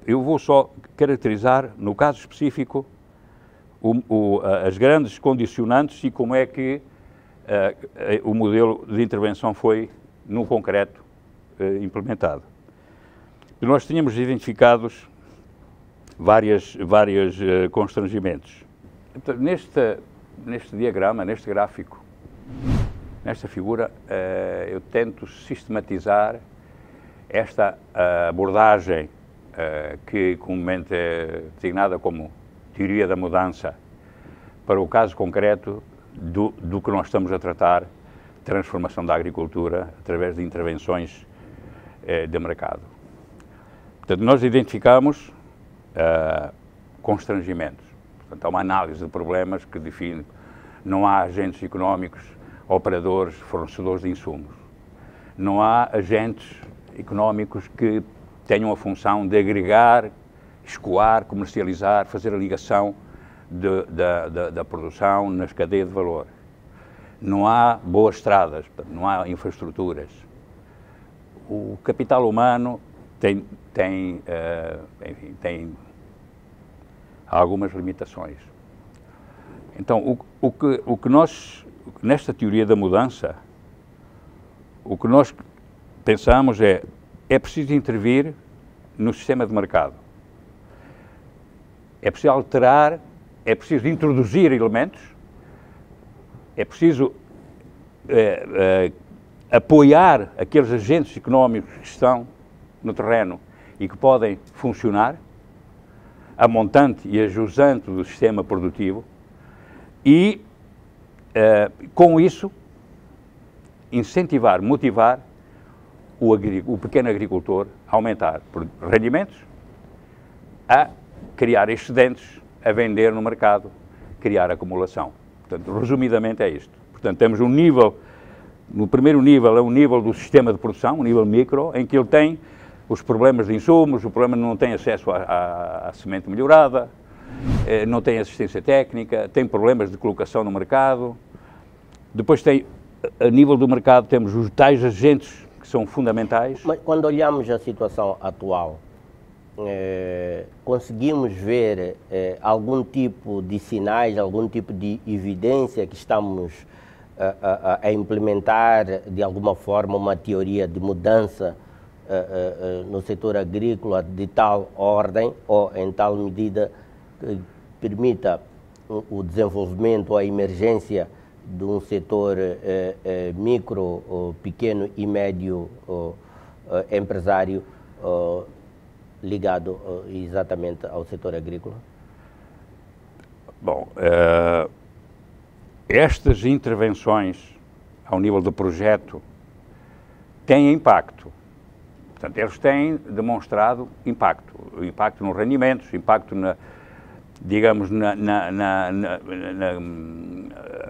eu vou só caracterizar, no caso específico, as grandes condicionantes e como é que o modelo de intervenção foi, no concreto, implementado. Nós tínhamos identificados vários constrangimentos. Então, neste diagrama, neste gráfico, nesta figura, eu tento sistematizar esta abordagem que comumente é designada como teoria da mudança para o caso concreto do que nós estamos a tratar, transformação da agricultura através de intervenções de mercado. Portanto, nós identificamos constrangimentos. Portanto, há uma análise de problemas que define, não há agentes económicos, operadores, fornecedores de insumos. Não há agentes económicos que tenham a função de agregar, escoar, comercializar, fazer a ligação da produção nas cadeias de valor. Não há boas estradas, não há infraestruturas. O capital humano tem algumas limitações. Então, o que nós, nesta teoria da mudança, o que nós pensamos é preciso intervir no sistema de mercado. É preciso alterar, é preciso introduzir elementos, é preciso apoiar aqueles agentes económicos que estão no terreno e que podem funcionar, a montante e a jusante do sistema produtivo, e, com isso, incentivar, motivar o pequeno agricultor a aumentar rendimentos, a criar excedentes, a vender no mercado, criar acumulação. Portanto, resumidamente é isto. Portanto, temos um nível, no primeiro nível é um nível do sistema de produção, um nível micro, em que ele tem os problemas de insumos, o problema não tem acesso à semente melhorada, não tem assistência técnica, tem problemas de colocação no mercado. Depois tem, a nível do mercado, temos os tais agentes que são fundamentais. Mas quando olhamos a situação atual, conseguimos ver algum tipo de sinais, algum tipo de evidência que estamos a implementar de alguma forma uma teoria de mudança no setor agrícola de tal ordem ou em tal medida que permita o desenvolvimento ou a emergência de um setor micro, pequeno e médio empresário ligado exatamente ao setor agrícola? Bom, estas intervenções ao nível do projeto têm impacto. Portanto, eles têm demonstrado impacto nos rendimentos, impacto na, digamos, na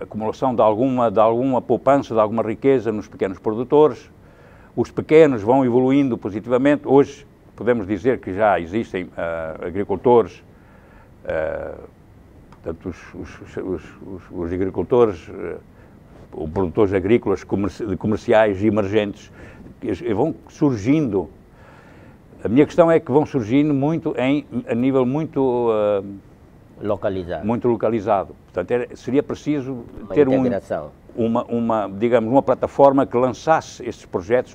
acumulação de alguma poupança, de alguma riqueza nos pequenos produtores. Os pequenos vão evoluindo positivamente. Hoje podemos dizer que já existem agricultores, portanto, os agricultores ou produtores agrícolas comerciais e emergentes vão surgindo. A minha questão é que vão surgindo muito a nível muito localizado. Portanto, seria preciso ter uma plataforma que lançasse estes projetos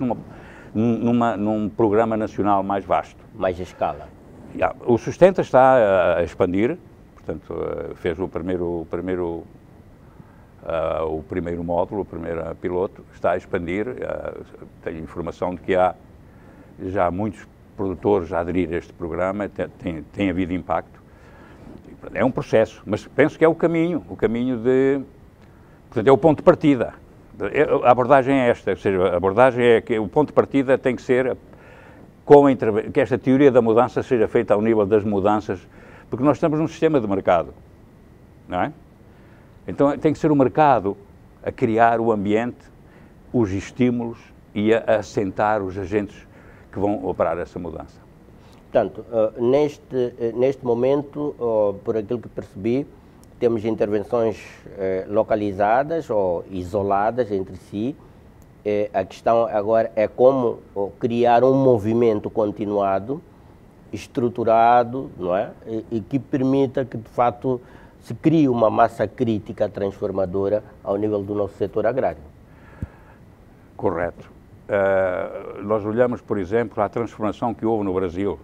num programa nacional mais vasto. Mais escala. O Sustenta está a expandir, portanto, fez o primeiro módulo, o primeiro piloto, está a expandir. Tenho informação de que há já muitos produtores a aderir a este programa, tem havido impacto. É um processo, mas penso que é o caminho de... Portanto, é o ponto de partida. A abordagem é esta, ou seja, a abordagem é que o ponto de partida tem que ser que esta teoria da mudança seja feita ao nível das mudanças, porque nós estamos num sistema de mercado, não é? Então tem que ser o mercado a criar o ambiente, os estímulos e a assentar os agentes que vão operar essa mudança. Portanto, neste momento, por aquilo que percebi, temos intervenções localizadas ou isoladas entre si. A questão agora é como criar um movimento continuado, estruturado, não é? E que permita que, de fato, se crie uma massa crítica transformadora ao nível do nosso setor agrário. Correto. Nós olhamos, por exemplo, à transformação que houve no Brasil.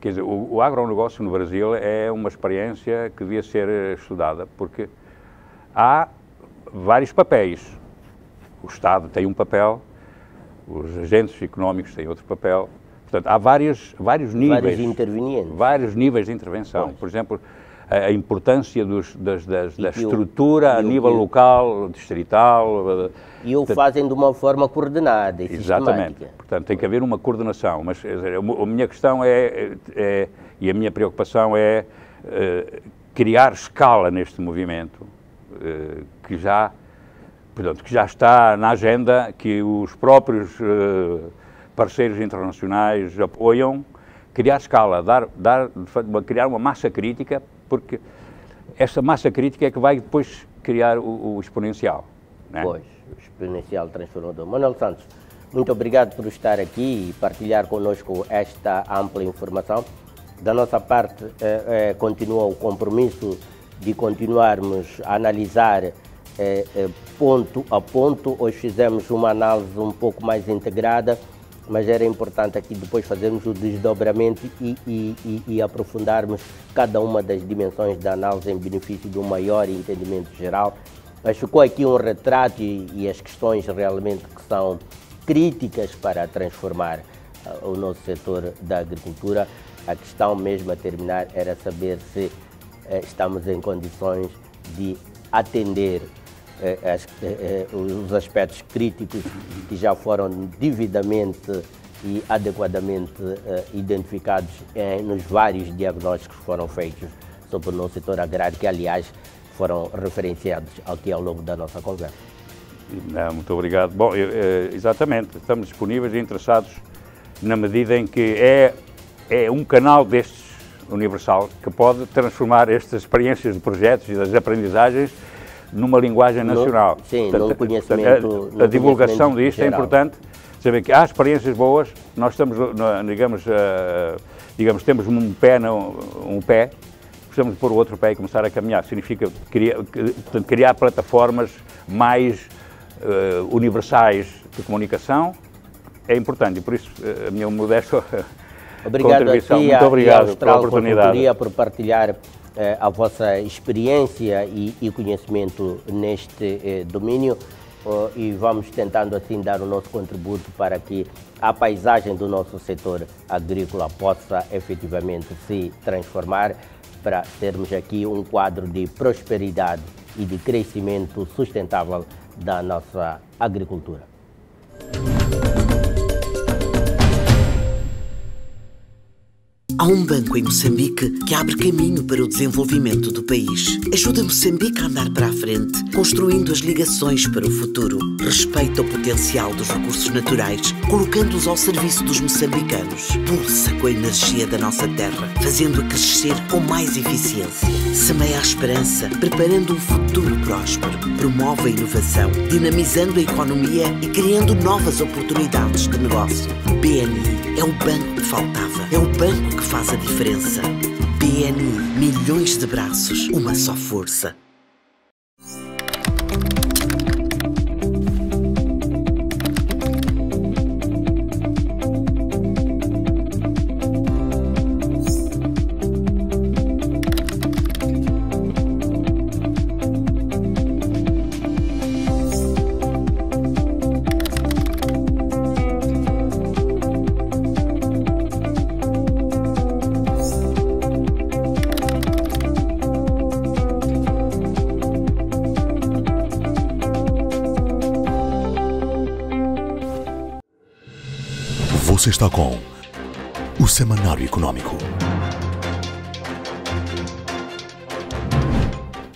Quer dizer, o agronegócio no Brasil é uma experiência que devia ser estudada, porque há vários papéis. O Estado tem um papel, os agentes económicos têm outro papel. Portanto, há vários níveis. Vários intervenientes. Vários níveis de intervenção. Por exemplo, a importância da estrutura a nível local, distrital. E o fazem de uma forma coordenada e exatamente. sistemática. Portanto, tem que haver uma coordenação. Mas a minha questão e a minha preocupação é criar escala neste movimento, que já está na agenda, que os próprios parceiros internacionais apoiam, criar escala, criar uma massa crítica, porque essa massa crítica é que vai depois criar o exponencial. Né? Pois, o exponencial transformador. Manuel Santos, muito obrigado por estar aqui e partilhar conosco esta ampla informação. Da nossa parte, continua o compromisso de continuarmos a analisar ponto a ponto. Hoje fizemos uma análise um pouco mais integrada, mas era importante aqui depois fazermos o desdobramento e aprofundarmos cada uma das dimensões da análise em benefício de um maior entendimento geral. Mas ficou aqui um retrato e as questões realmente que são críticas para transformar o nosso setor da agricultura. A questão mesmo a terminar era saber se estamos em condições de atender os aspectos críticos que já foram devidamente e adequadamente identificados nos vários diagnósticos que foram feitos sobre o nosso setor agrário, que aliás foram referenciados aqui ao longo da nossa conversa. Muito obrigado. Bom, exatamente, estamos disponíveis e interessados na medida em que é um canal destes universal que pode transformar estas experiências de projetos e das aprendizagens numa linguagem nacional. Sim, num conhecimento. A divulgação disto é importante saber que há experiências boas, nós estamos, digamos, temos um pé, precisamos de pôr o outro pé e começar a caminhar. Significa criar plataformas mais universais de comunicação, é importante e por isso a minha modesta contribuição. Muito obrigado pela oportunidade. Por partilhar a vossa experiência e conhecimento neste domínio. E vamos tentando assim dar o nosso contributo para que a paisagem do nosso setor agrícola possa efetivamente se transformar para termos aqui um quadro de prosperidade e de crescimento sustentável da nossa agricultura. Há um banco em Moçambique que abre caminho para o desenvolvimento do país. Ajuda Moçambique a andar para a frente, construindo as ligações para o futuro. Respeita o potencial dos recursos naturais, colocando-os ao serviço dos moçambicanos. Pulsa com a energia da nossa terra, fazendo-a crescer com mais eficiência. Semeia a esperança, preparando um futuro próspero. Promove a inovação, dinamizando a economia e criando novas oportunidades de negócio. BNI é o banco que faltava. É o banco que faz a diferença. BNI, milhões de braços, uma só força. Você está com o Semanário Econômico.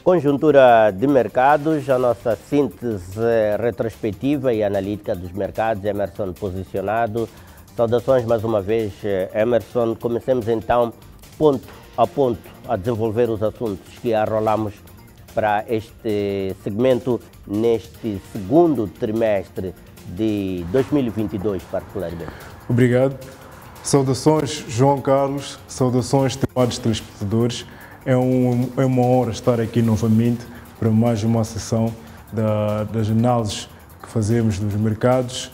Conjuntura de mercados, a nossa síntese retrospectiva e analítica dos mercados. Emerson posicionado. Saudações mais uma vez, Emerson. Comecemos então, ponto a ponto, a desenvolver os assuntos que arrolamos para este segmento neste segundo trimestre de 2022, particularmente. Obrigado. Saudações, João Carlos. Saudações, estimados telespectadores. É uma honra estar aqui novamente para mais uma sessão das análises que fazemos dos mercados.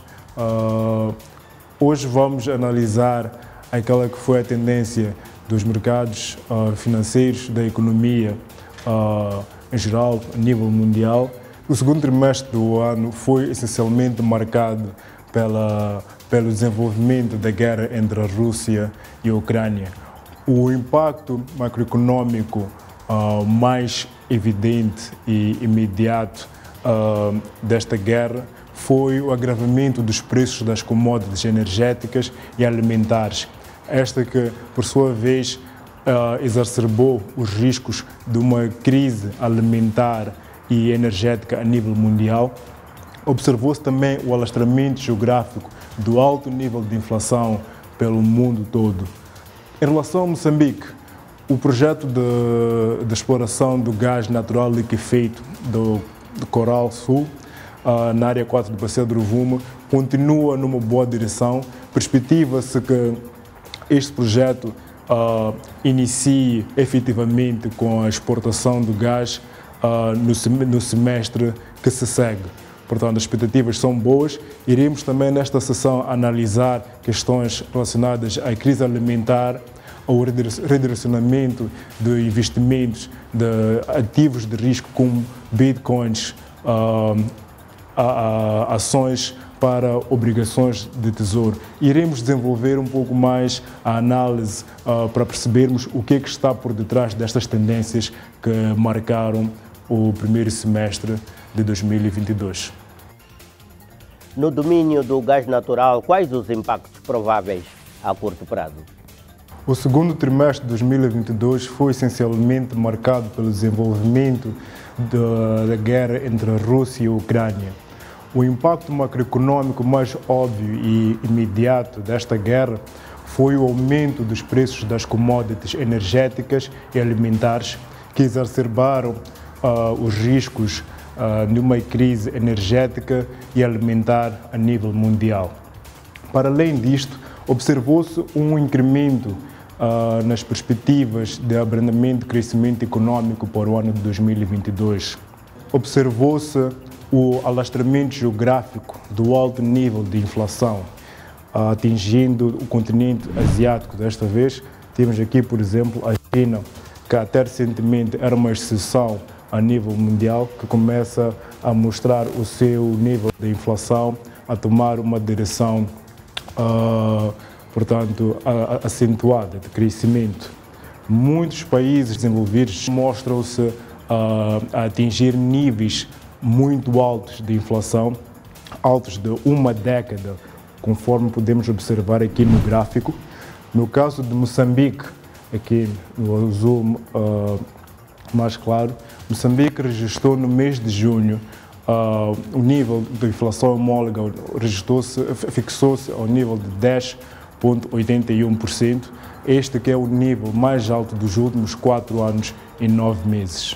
Hoje vamos analisar aquela que foi a tendência dos mercados financeiros, da economia em geral, a nível mundial. O segundo trimestre do ano foi essencialmente marcado pelo desenvolvimento da guerra entre a Rússia e a Ucrânia. O impacto macroeconômico mais evidente e imediato desta guerra foi o agravamento dos preços das commodities energéticas e alimentares. Esta que, por sua vez, exacerbou os riscos de uma crise alimentar e energética a nível mundial. Observou-se também o alastramento geográfico do alto nível de inflação pelo mundo todo. Em relação a Moçambique, o projeto de exploração do gás natural liquefeito do Coral Sul, na área 4 do Bacia do Rovuma, continua numa boa direção. Perspectiva-se que este projeto inicie efetivamente com a exportação do gás no semestre que se segue. Portanto, as expectativas são boas. Iremos também nesta sessão analisar questões relacionadas à crise alimentar, ao redirecionamento de investimentos de ativos de risco como bitcoins, ações para obrigações de tesouro. Iremos desenvolver um pouco mais a análise para percebermos o que é que está por detrás destas tendências que marcaram o primeiro semestre de 2022. No domínio do gás natural, quais os impactos prováveis a curto prazo? O segundo trimestre de 2022 foi essencialmente marcado pelo desenvolvimento da guerra entre a Rússia e a Ucrânia. O impacto macroeconômico mais óbvio e imediato desta guerra foi o aumento dos preços das commodities energéticas e alimentares, que exacerbaram os riscos de uma crise energética e alimentar a nível mundial. Para além disto, observou-se um incremento nas perspectivas de abrandamento e crescimento econômico para o ano de 2022. Observou-se o alastramento geográfico do alto nível de inflação, atingindo o continente asiático. Desta vez, temos aqui, por exemplo, a China, que até recentemente era uma exceção a nível mundial, que começa a mostrar o seu nível de inflação, a tomar uma direção, portanto, acentuada de crescimento. Muitos países desenvolvidos mostram-se a atingir níveis muito altos de inflação, altos de uma década, conforme podemos observar aqui no gráfico. No caso de Moçambique, aqui no azul mais claro, Moçambique registrou no mês de junho o nível de inflação homóloga fixou-se ao nível de 10,81%, este que é o nível mais alto dos últimos 4 anos e 9 meses.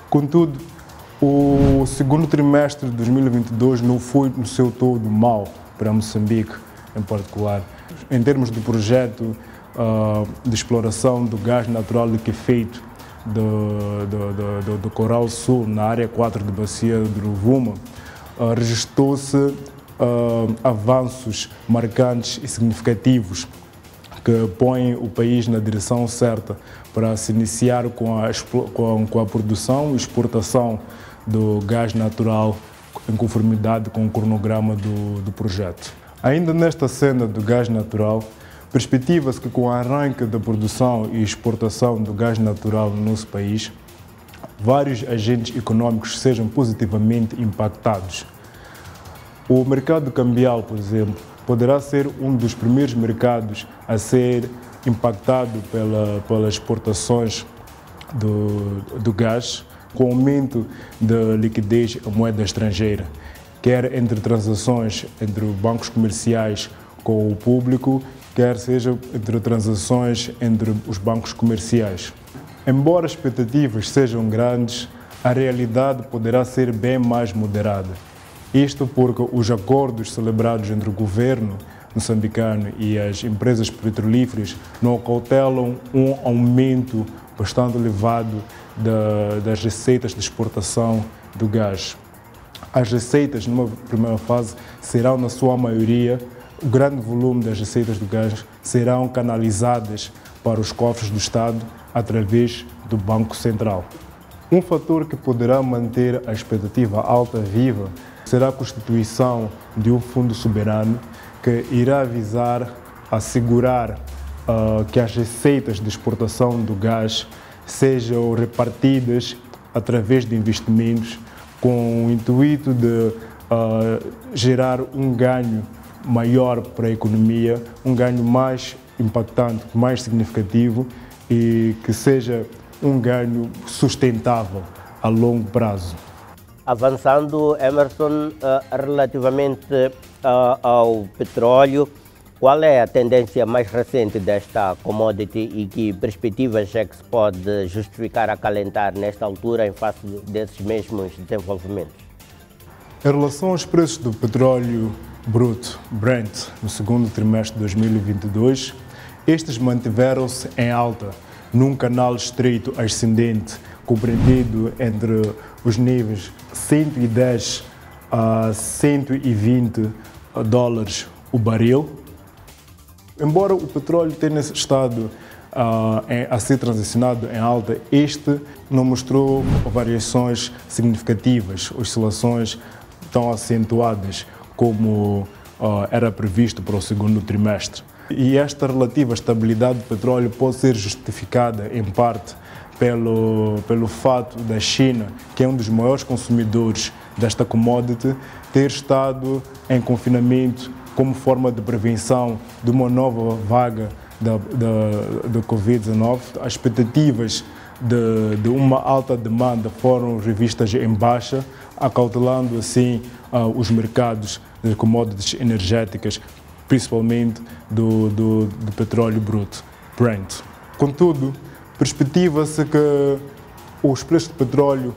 Contudo, o segundo trimestre de 2022 não foi no seu todo mau para Moçambique em particular. Em termos do projeto de exploração do gás natural liquefeito do Coral Sul, na área 4 de Bacia de Rovuma, registrou-se avanços marcantes e significativos que põem o país na direção certa para se iniciar com a produção e exportação do gás natural em conformidade com o cronograma do projeto. Ainda nesta cena do gás natural, perspectiva-se que com o arranque da produção e exportação do gás natural no nosso país, vários agentes econômicos sejam positivamente impactados. O mercado cambial, por exemplo, poderá ser um dos primeiros mercados a ser impactado pelas exportações do gás, com aumento da liquidez em moeda estrangeira, quer entre transações entre bancos comerciais com o público, quer seja entre transações entre os bancos comerciais. Embora as expectativas sejam grandes, a realidade poderá ser bem mais moderada. Isto porque os acordos celebrados entre o governo moçambicano e as empresas petrolíferas não cautelam um aumento bastante elevado das receitas de exportação do gás. As receitas, numa primeira fase, serão, na sua maioria, o grande volume das receitas do gás serão canalizadas para os cofres do Estado através do Banco Central. Um fator que poderá manter a expectativa alta viva será a constituição de um fundo soberano que irá visar assegurar que as receitas de exportação do gás sejam repartidas através de investimentos com o intuito de gerar um ganho maior para a economia, um ganho mais impactante, mais significativo e que seja um ganho sustentável a longo prazo. Avançando, Emerson, relativamente ao petróleo, qual é a tendência mais recente desta commodity e que perspectivas é que se pode justificar acalentar nesta altura em face desses mesmos desenvolvimentos? Em relação aos preços do petróleo bruto, Brent, no segundo trimestre de 2022, estes mantiveram-se em alta, num canal estreito ascendente, compreendido entre os níveis 110 a 120 dólares o barril. Embora o petróleo tenha estado a ser transicionado em alta, este não mostrou variações significativas, oscilações tão acentuadas como era previsto para o segundo trimestre. E esta relativa estabilidade do petróleo pode ser justificada, em parte, pelo fato da China, que é um dos maiores consumidores desta commodity, ter estado em confinamento como forma de prevenção de uma nova vaga da Covid-19. As expectativas de uma alta demanda foram revistas em baixa, acautelando assim os mercados de commodities energéticas, principalmente do petróleo bruto, Brent. Contudo, perspectiva-se que os preços de petróleo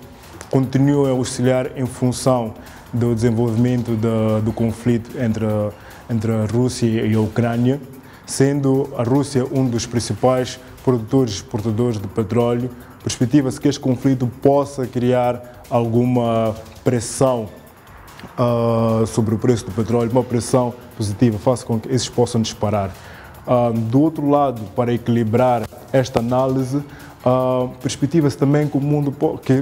continua a oscilar em função do desenvolvimento do conflito entre a Rússia e a Ucrânia, sendo a Rússia um dos principais produtores e exportadores de petróleo. Perspectiva-se que este conflito possa criar alguma pressão sobre o preço do petróleo, uma pressão positiva, faça com que esses possam disparar. Do outro lado, para equilibrar esta análise, perspectiva-se também que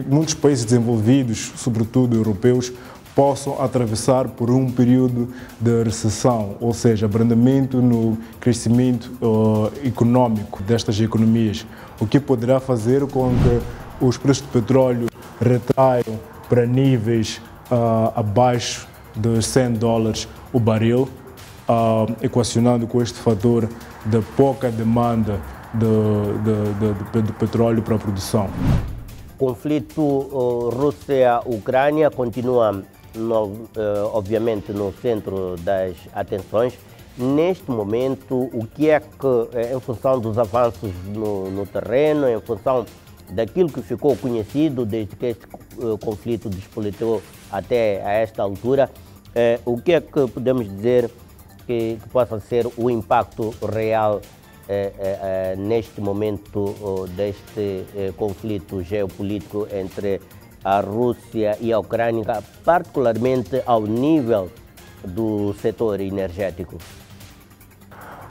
muitos países desenvolvidos, sobretudo europeus, possam atravessar por um período de recessão, ou seja, abrandamento no crescimento econômico destas economias, o que poderá fazer com que os preços do petróleo retraiam para níveis abaixo dos $100 o barril, equacionando com este fator de pouca demanda do petróleo para a produção. O conflito Rússia-Ucrânia continua, obviamente, no centro das atenções. Neste momento, o que é que, em função dos avanços no terreno, em função daquilo que ficou conhecido desde que este conflito despoletou até a esta altura, o que é que podemos dizer que possa ser o impacto real neste momento deste conflito geopolítico entre a Rússia e a Ucrânia, particularmente ao nível do setor energético?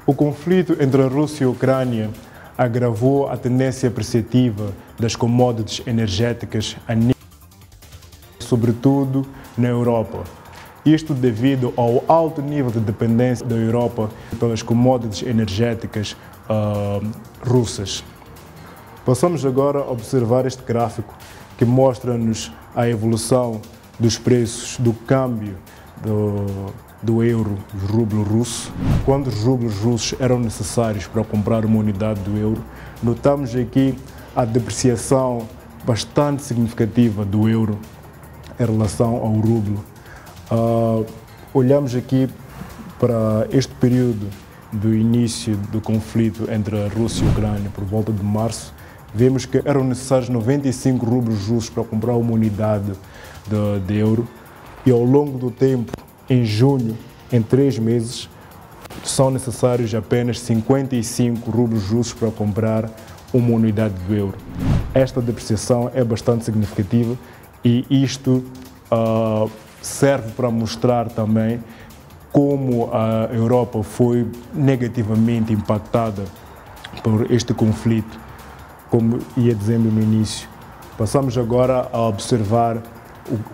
O conflito entre a Rússia e a Ucrânia agravou a tendência perceptiva das commodities energéticas, sobretudo na Europa. Isto devido ao alto nível de dependência da Europa pelas commodities energéticas russas. Passamos agora a observar este gráfico que mostra-nos a evolução dos preços do câmbio do euro, do rublo russo. Quando os rublos russos eram necessários para comprar uma unidade do euro, notamos aqui a depreciação bastante significativa do euro em relação ao rublo. Olhamos aqui para este período do início do conflito entre a Rússia e a Ucrânia, por volta de março, vemos que eram necessários 95 rublos russos para comprar uma unidade de euro, e ao longo do tempo, em junho, em 3 meses, são necessários apenas 55 rublos russos para comprar uma unidade do euro. Esta depreciação é bastante significativa e isto serve para mostrar também como a Europa foi negativamente impactada por este conflito, como ia dizendo no início. Passamos agora a observar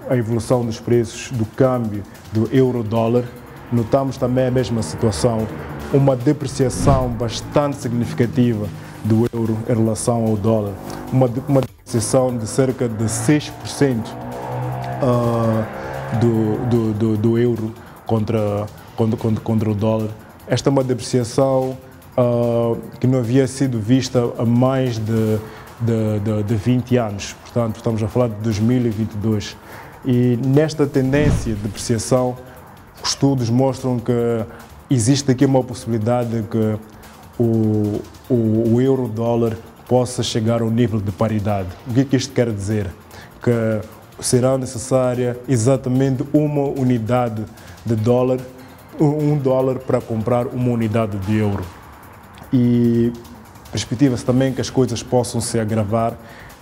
a evolução dos preços do câmbio do euro-dólar. Notamos também a mesma situação, uma depreciação bastante significativa do euro em relação ao dólar, uma depreciação de cerca de 6% do euro contra o dólar. Esta é uma depreciação que não havia sido vista há mais de 20 anos, portanto estamos a falar de 2022. E nesta tendência de depreciação, estudos mostram que existe aqui uma possibilidade de que o euro-dólar possa chegar ao nível de paridade. O que é que isto quer dizer? Que será necessária exatamente uma unidade de dólar, $1 para comprar uma unidade de euro. E perspectiva-se também que as coisas possam se agravar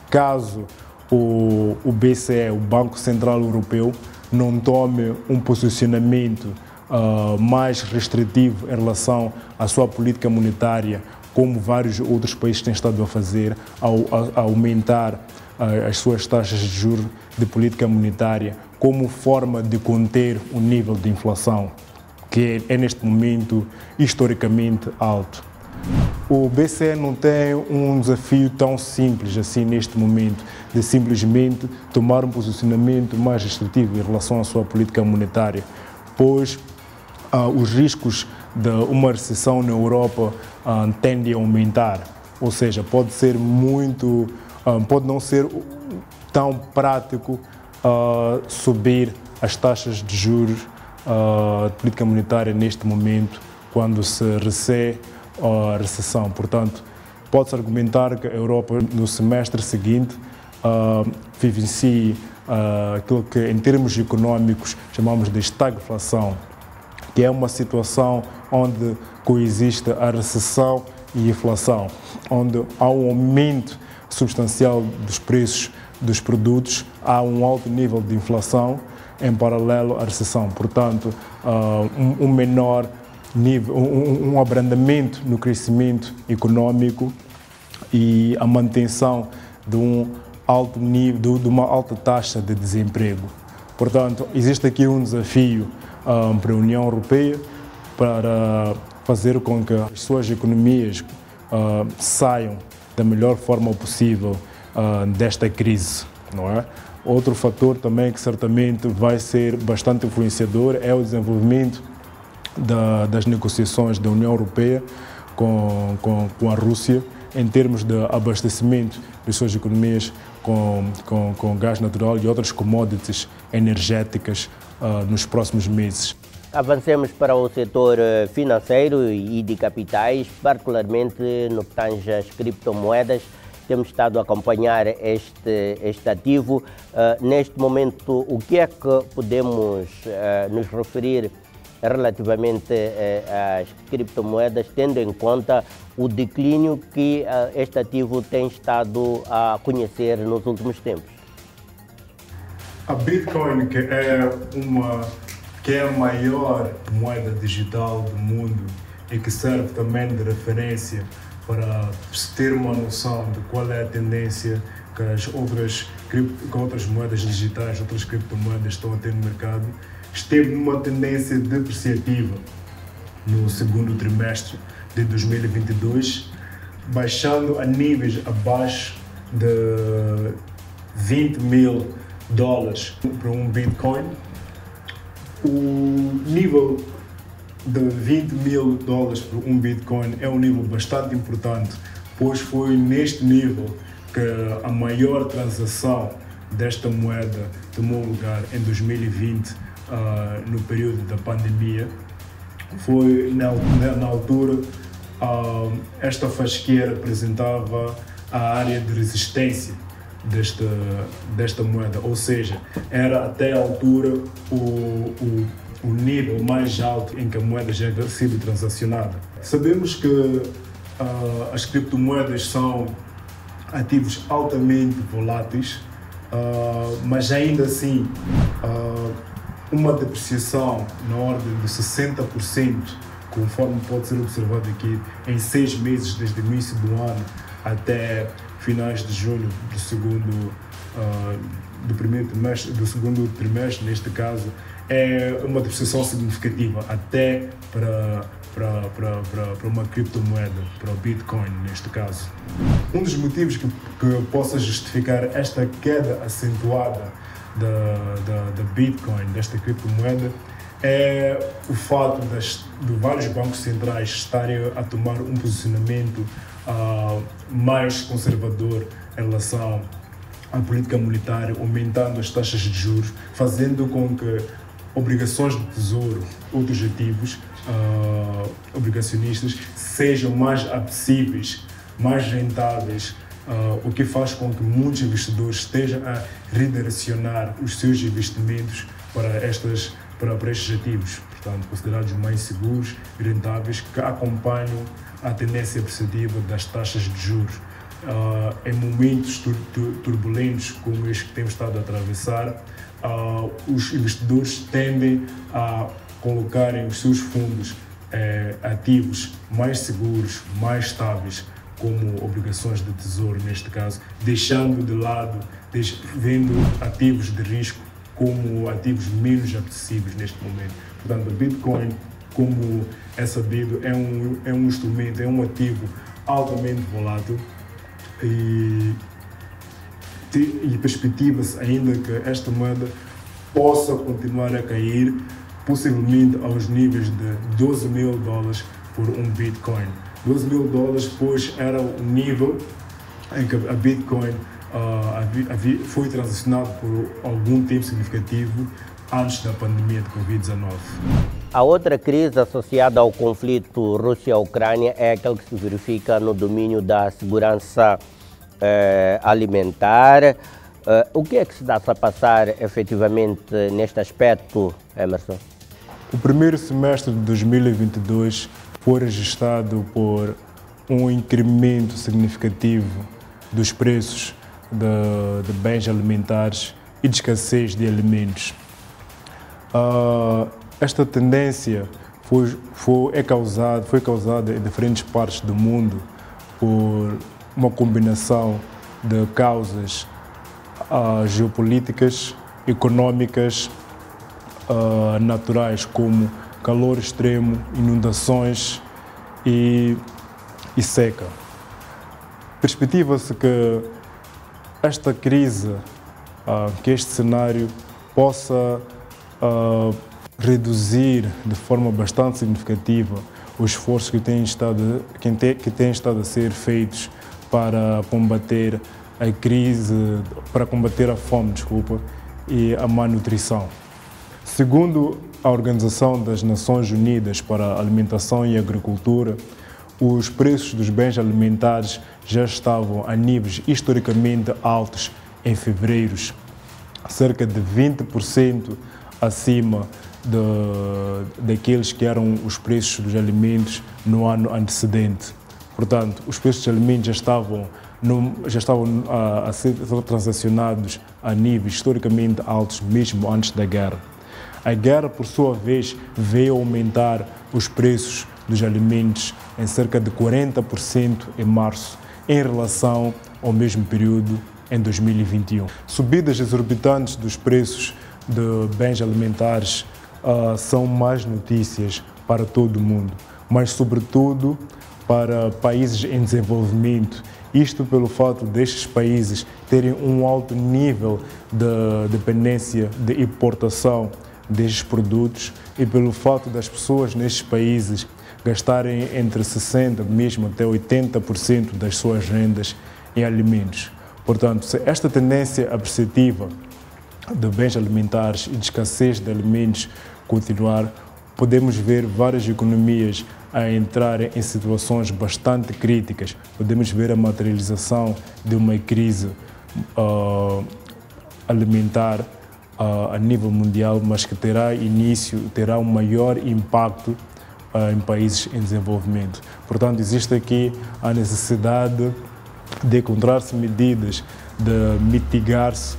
caso o BCE, o Banco Central Europeu, não tome um posicionamento mais restritivo em relação à sua política monetária, como vários outros países têm estado a fazer, a aumentar as suas taxas de juros de política monetária como forma de conter o nível de inflação, que é neste momento historicamente alto. O BCE não tem um desafio tão simples assim neste momento, de simplesmente tomar um posicionamento mais restritivo em relação à sua política monetária, pois os riscos de uma recessão na Europa tendem a aumentar, ou seja, pode não ser tão prático subir as taxas de juros de política monetária neste momento, quando se receia a recessão. Portanto, pode-se argumentar que a Europa, no semestre seguinte, vivencie aquilo que em termos econômicos chamamos de estagflação, que é uma situação onde coexiste a recessão e a inflação, onde há um aumento substancial dos preços dos produtos, há um alto nível de inflação em paralelo à recessão. Portanto, um menor nível, um abrandamento no crescimento econômico e a manutenção de um alto nível, de uma alta taxa de desemprego. Portanto, existe aqui um desafio para a União Europeia para fazer com que as suas economias saiam da melhor forma possível desta crise, não é? Outro fator também que certamente vai ser bastante influenciador é o desenvolvimento das negociações da União Europeia com a Rússia em termos de abastecimento das suas economias com gás natural e outras commodities energéticas nos próximos meses. Avancemos para o setor financeiro e de capitais, particularmente no que tange às criptomoedas. Temos estado a acompanhar este ativo. Neste momento, o que é que podemos nos referir relativamente às criptomoedas, tendo em conta o declínio que este ativo tem estado a conhecer nos últimos tempos? A Bitcoin, que é a maior moeda digital do mundo e que serve também de referência para se ter uma noção de qual é a tendência que as outras moedas digitais, outras criptomoedas estão a ter no mercado, esteve numa tendência depreciativa no segundo trimestre de 2022, baixando a níveis abaixo de $20.000 para um Bitcoin. O nível de $20.000 por um Bitcoin é um nível bastante importante, pois foi neste nível que a maior transação desta moeda tomou lugar em 2020, no período da pandemia. Foi na altura, esta fasquia representava a área de resistência desta moeda, ou seja, era até a altura o nível mais alto em que a moeda já havia sido transacionada. Sabemos que as criptomoedas são ativos altamente voláteis, mas ainda assim uma depreciação na ordem de 60%, conforme pode ser observado aqui, em 6 meses desde o início do ano até finais de julho do segundo trimestre, neste caso, é uma depreciação significativa até para uma criptomoeda, para o Bitcoin neste caso. Um dos motivos que possa justificar esta queda acentuada da Bitcoin, desta criptomoeda, é o fato de vários bancos centrais estarem a tomar um posicionamento mais conservador em relação à política monetária, aumentando as taxas de juros, fazendo com que obrigações de tesouro, outros ativos obrigacionistas, sejam mais apetecíveis, mais rentáveis, o que faz com que muitos investidores estejam a redirecionar os seus investimentos para estes ativos, portanto, considerados mais seguros e rentáveis, que acompanham a tendência apreciativa das taxas de juros. Em momentos turbulentos como este que temos estado a atravessar, os investidores tendem a colocarem os seus fundos ativos mais seguros, mais estáveis, como obrigações de tesouro neste caso, deixando de lado, vendo ativos de risco como ativos menos apetecíveis neste momento. Portanto, o Bitcoin, como é sabido, é um instrumento, é um ativo altamente volátil e perspectiva-se ainda que esta moeda possa continuar a cair, possivelmente aos níveis de $12.000 por um Bitcoin. $12.000, pois, era o nível em que a Bitcoin foi transacionado por algum tempo significativo antes da pandemia de Covid-19. A outra crise associada ao conflito Rússia-Ucrânia é aquela que se verifica no domínio da segurança alimentar. O que é que se está a passar efetivamente neste aspecto, Emerson? O primeiro semestre de 2022 foi registrado por um incremento significativo dos preços de bens alimentares e de escassez de alimentos. Esta tendência foi causada em diferentes partes do mundo por uma combinação de causas geopolíticas, econômicas, naturais, como calor extremo, inundações e seca. Perspectiva-se que esta crise, que este cenário possa reduzir de forma bastante significativa os esforços que têm estado a ser feitos para combater a crise, para combater a fome, e a má nutrição. Segundo a Organização das Nações Unidas para a Alimentação e Agricultura, os preços dos bens alimentares já estavam a níveis historicamente altos em fevereiro, cerca de 20% acima daqueles que eram os preços dos alimentos no ano antecedente. Portanto, os preços dos alimentos já estavam a ser transacionados a níveis historicamente altos, mesmo antes da guerra. A guerra, por sua vez, veio aumentar os preços dos alimentos em cerca de 40% em março, em relação ao mesmo período em 2021. Subidas exorbitantes dos preços de bens alimentares são más notícias para todo o mundo, mas sobretudo para países em desenvolvimento. Isto pelo fato destes países terem um alto nível de dependência de importação destes produtos e pelo fato das pessoas nestes países gastarem entre 60% mesmo até 80% das suas rendas em alimentos. Portanto, se esta tendência apreciativa de bens alimentares e de escassez de alimentos continuar, podemos ver várias economias a entrarem em situações bastante críticas. Podemos ver a materialização de uma crise alimentar a nível mundial, mas que terá um maior impacto em países em desenvolvimento. Portanto, existe aqui a necessidade de encontrar-se medidas de mitigar-se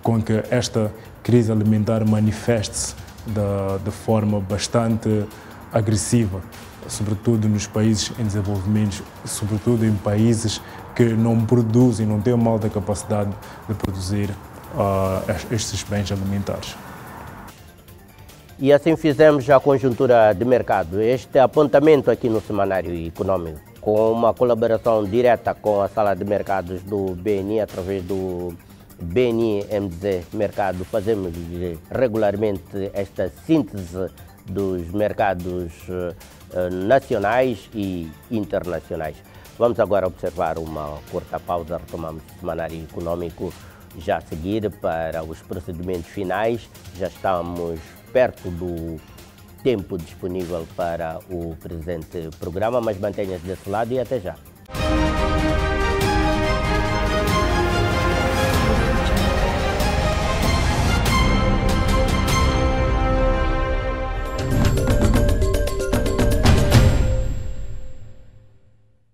com que esta crise alimentar manifeste-se de forma bastante agressiva, sobretudo nos países em desenvolvimento, sobretudo em países que não produzem, não têm uma alta capacidade de produzir estes bens alimentares. E assim fizemos a conjuntura de mercado. Este apontamento aqui no Semanário Econômico, com uma colaboração direta com a Sala de Mercados do BNI, através do BNI MZ Mercado, fazemos regularmente esta síntese dos mercados nacionais e internacionais. Vamos agora observar uma curta pausa, retomamos o Semanário Econômico já a seguir para os procedimentos finais. Já estamos perto do tempo disponível para o presente programa, mas mantenha-se desse lado e até já.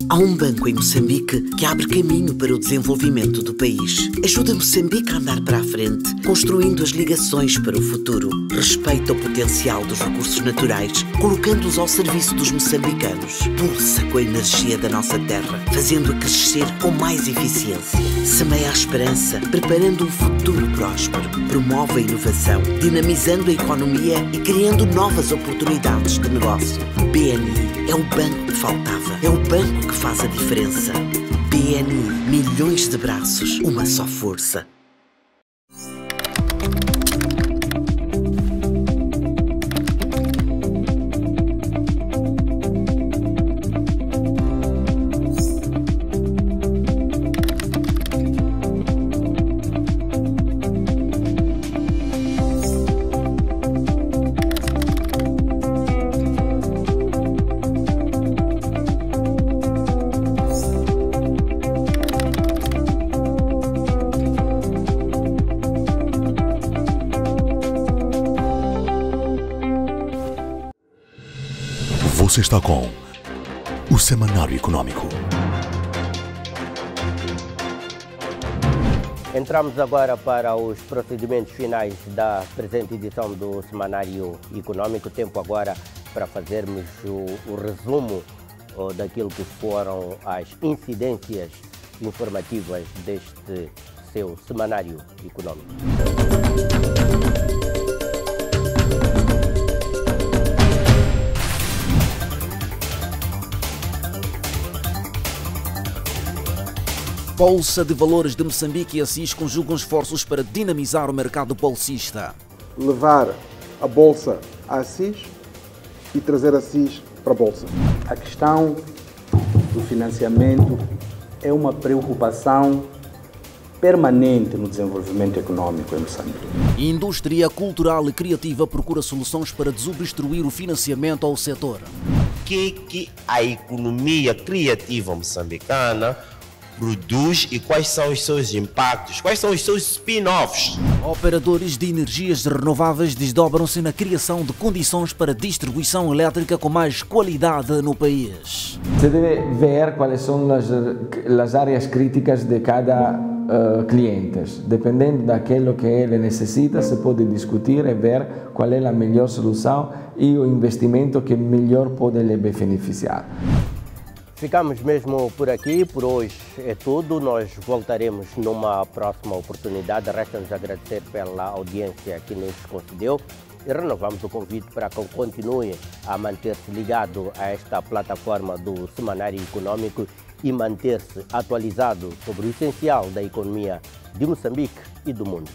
Há um banco em Moçambique que abre caminho para o desenvolvimento do país. Ajuda Moçambique a andar para a frente, construindo as ligações para o futuro. Respeita o potencial dos recursos naturais, colocando-os ao serviço dos moçambicanos. Pulsa com a energia da nossa terra, fazendo-a crescer com mais eficiência. Semeia a esperança, preparando um futuro próspero. Promove a inovação, dinamizando a economia e criando novas oportunidades de negócio. BNI é o banco que faltava. É o banco que faz a diferença. BNI, milhões de braços, uma só força. Você está com o Semanário Econômico. Entramos agora para os procedimentos finais da presente edição do Semanário Econômico. Tempo agora para fazermos o resumo daquilo que foram as incidências informativas deste seu Semanário Econômico. Bolsa de Valores de Moçambique e Assis conjugam esforços para dinamizar o mercado bolsista. Levar a Bolsa a Assis e trazer Assis para a Bolsa. A questão do financiamento é uma preocupação permanente no desenvolvimento econômico em Moçambique. Indústria cultural e criativa procura soluções para desobstruir o financiamento ao setor. Que a economia criativa moçambicana produz e quais são os seus impactos, quais são os seus spin-offs. Operadores de energias renováveis desdobram-se na criação de condições para distribuição elétrica com mais qualidade no país. Se deve ver quais são as áreas críticas de cada cliente. Dependendo daquilo que ele necessita, se pode discutir e ver qual é a melhor solução e o investimento que melhor pode lhe beneficiar. Ficamos mesmo por aqui, por hoje é tudo. Nós voltaremos numa próxima oportunidade. Resta-nos agradecer pela audiência que nos concedeu e renovamos o convite para que continue a manter-se ligado a esta plataforma do Semanário Econômico e manter-se atualizado sobre o essencial da economia de Moçambique e do mundo.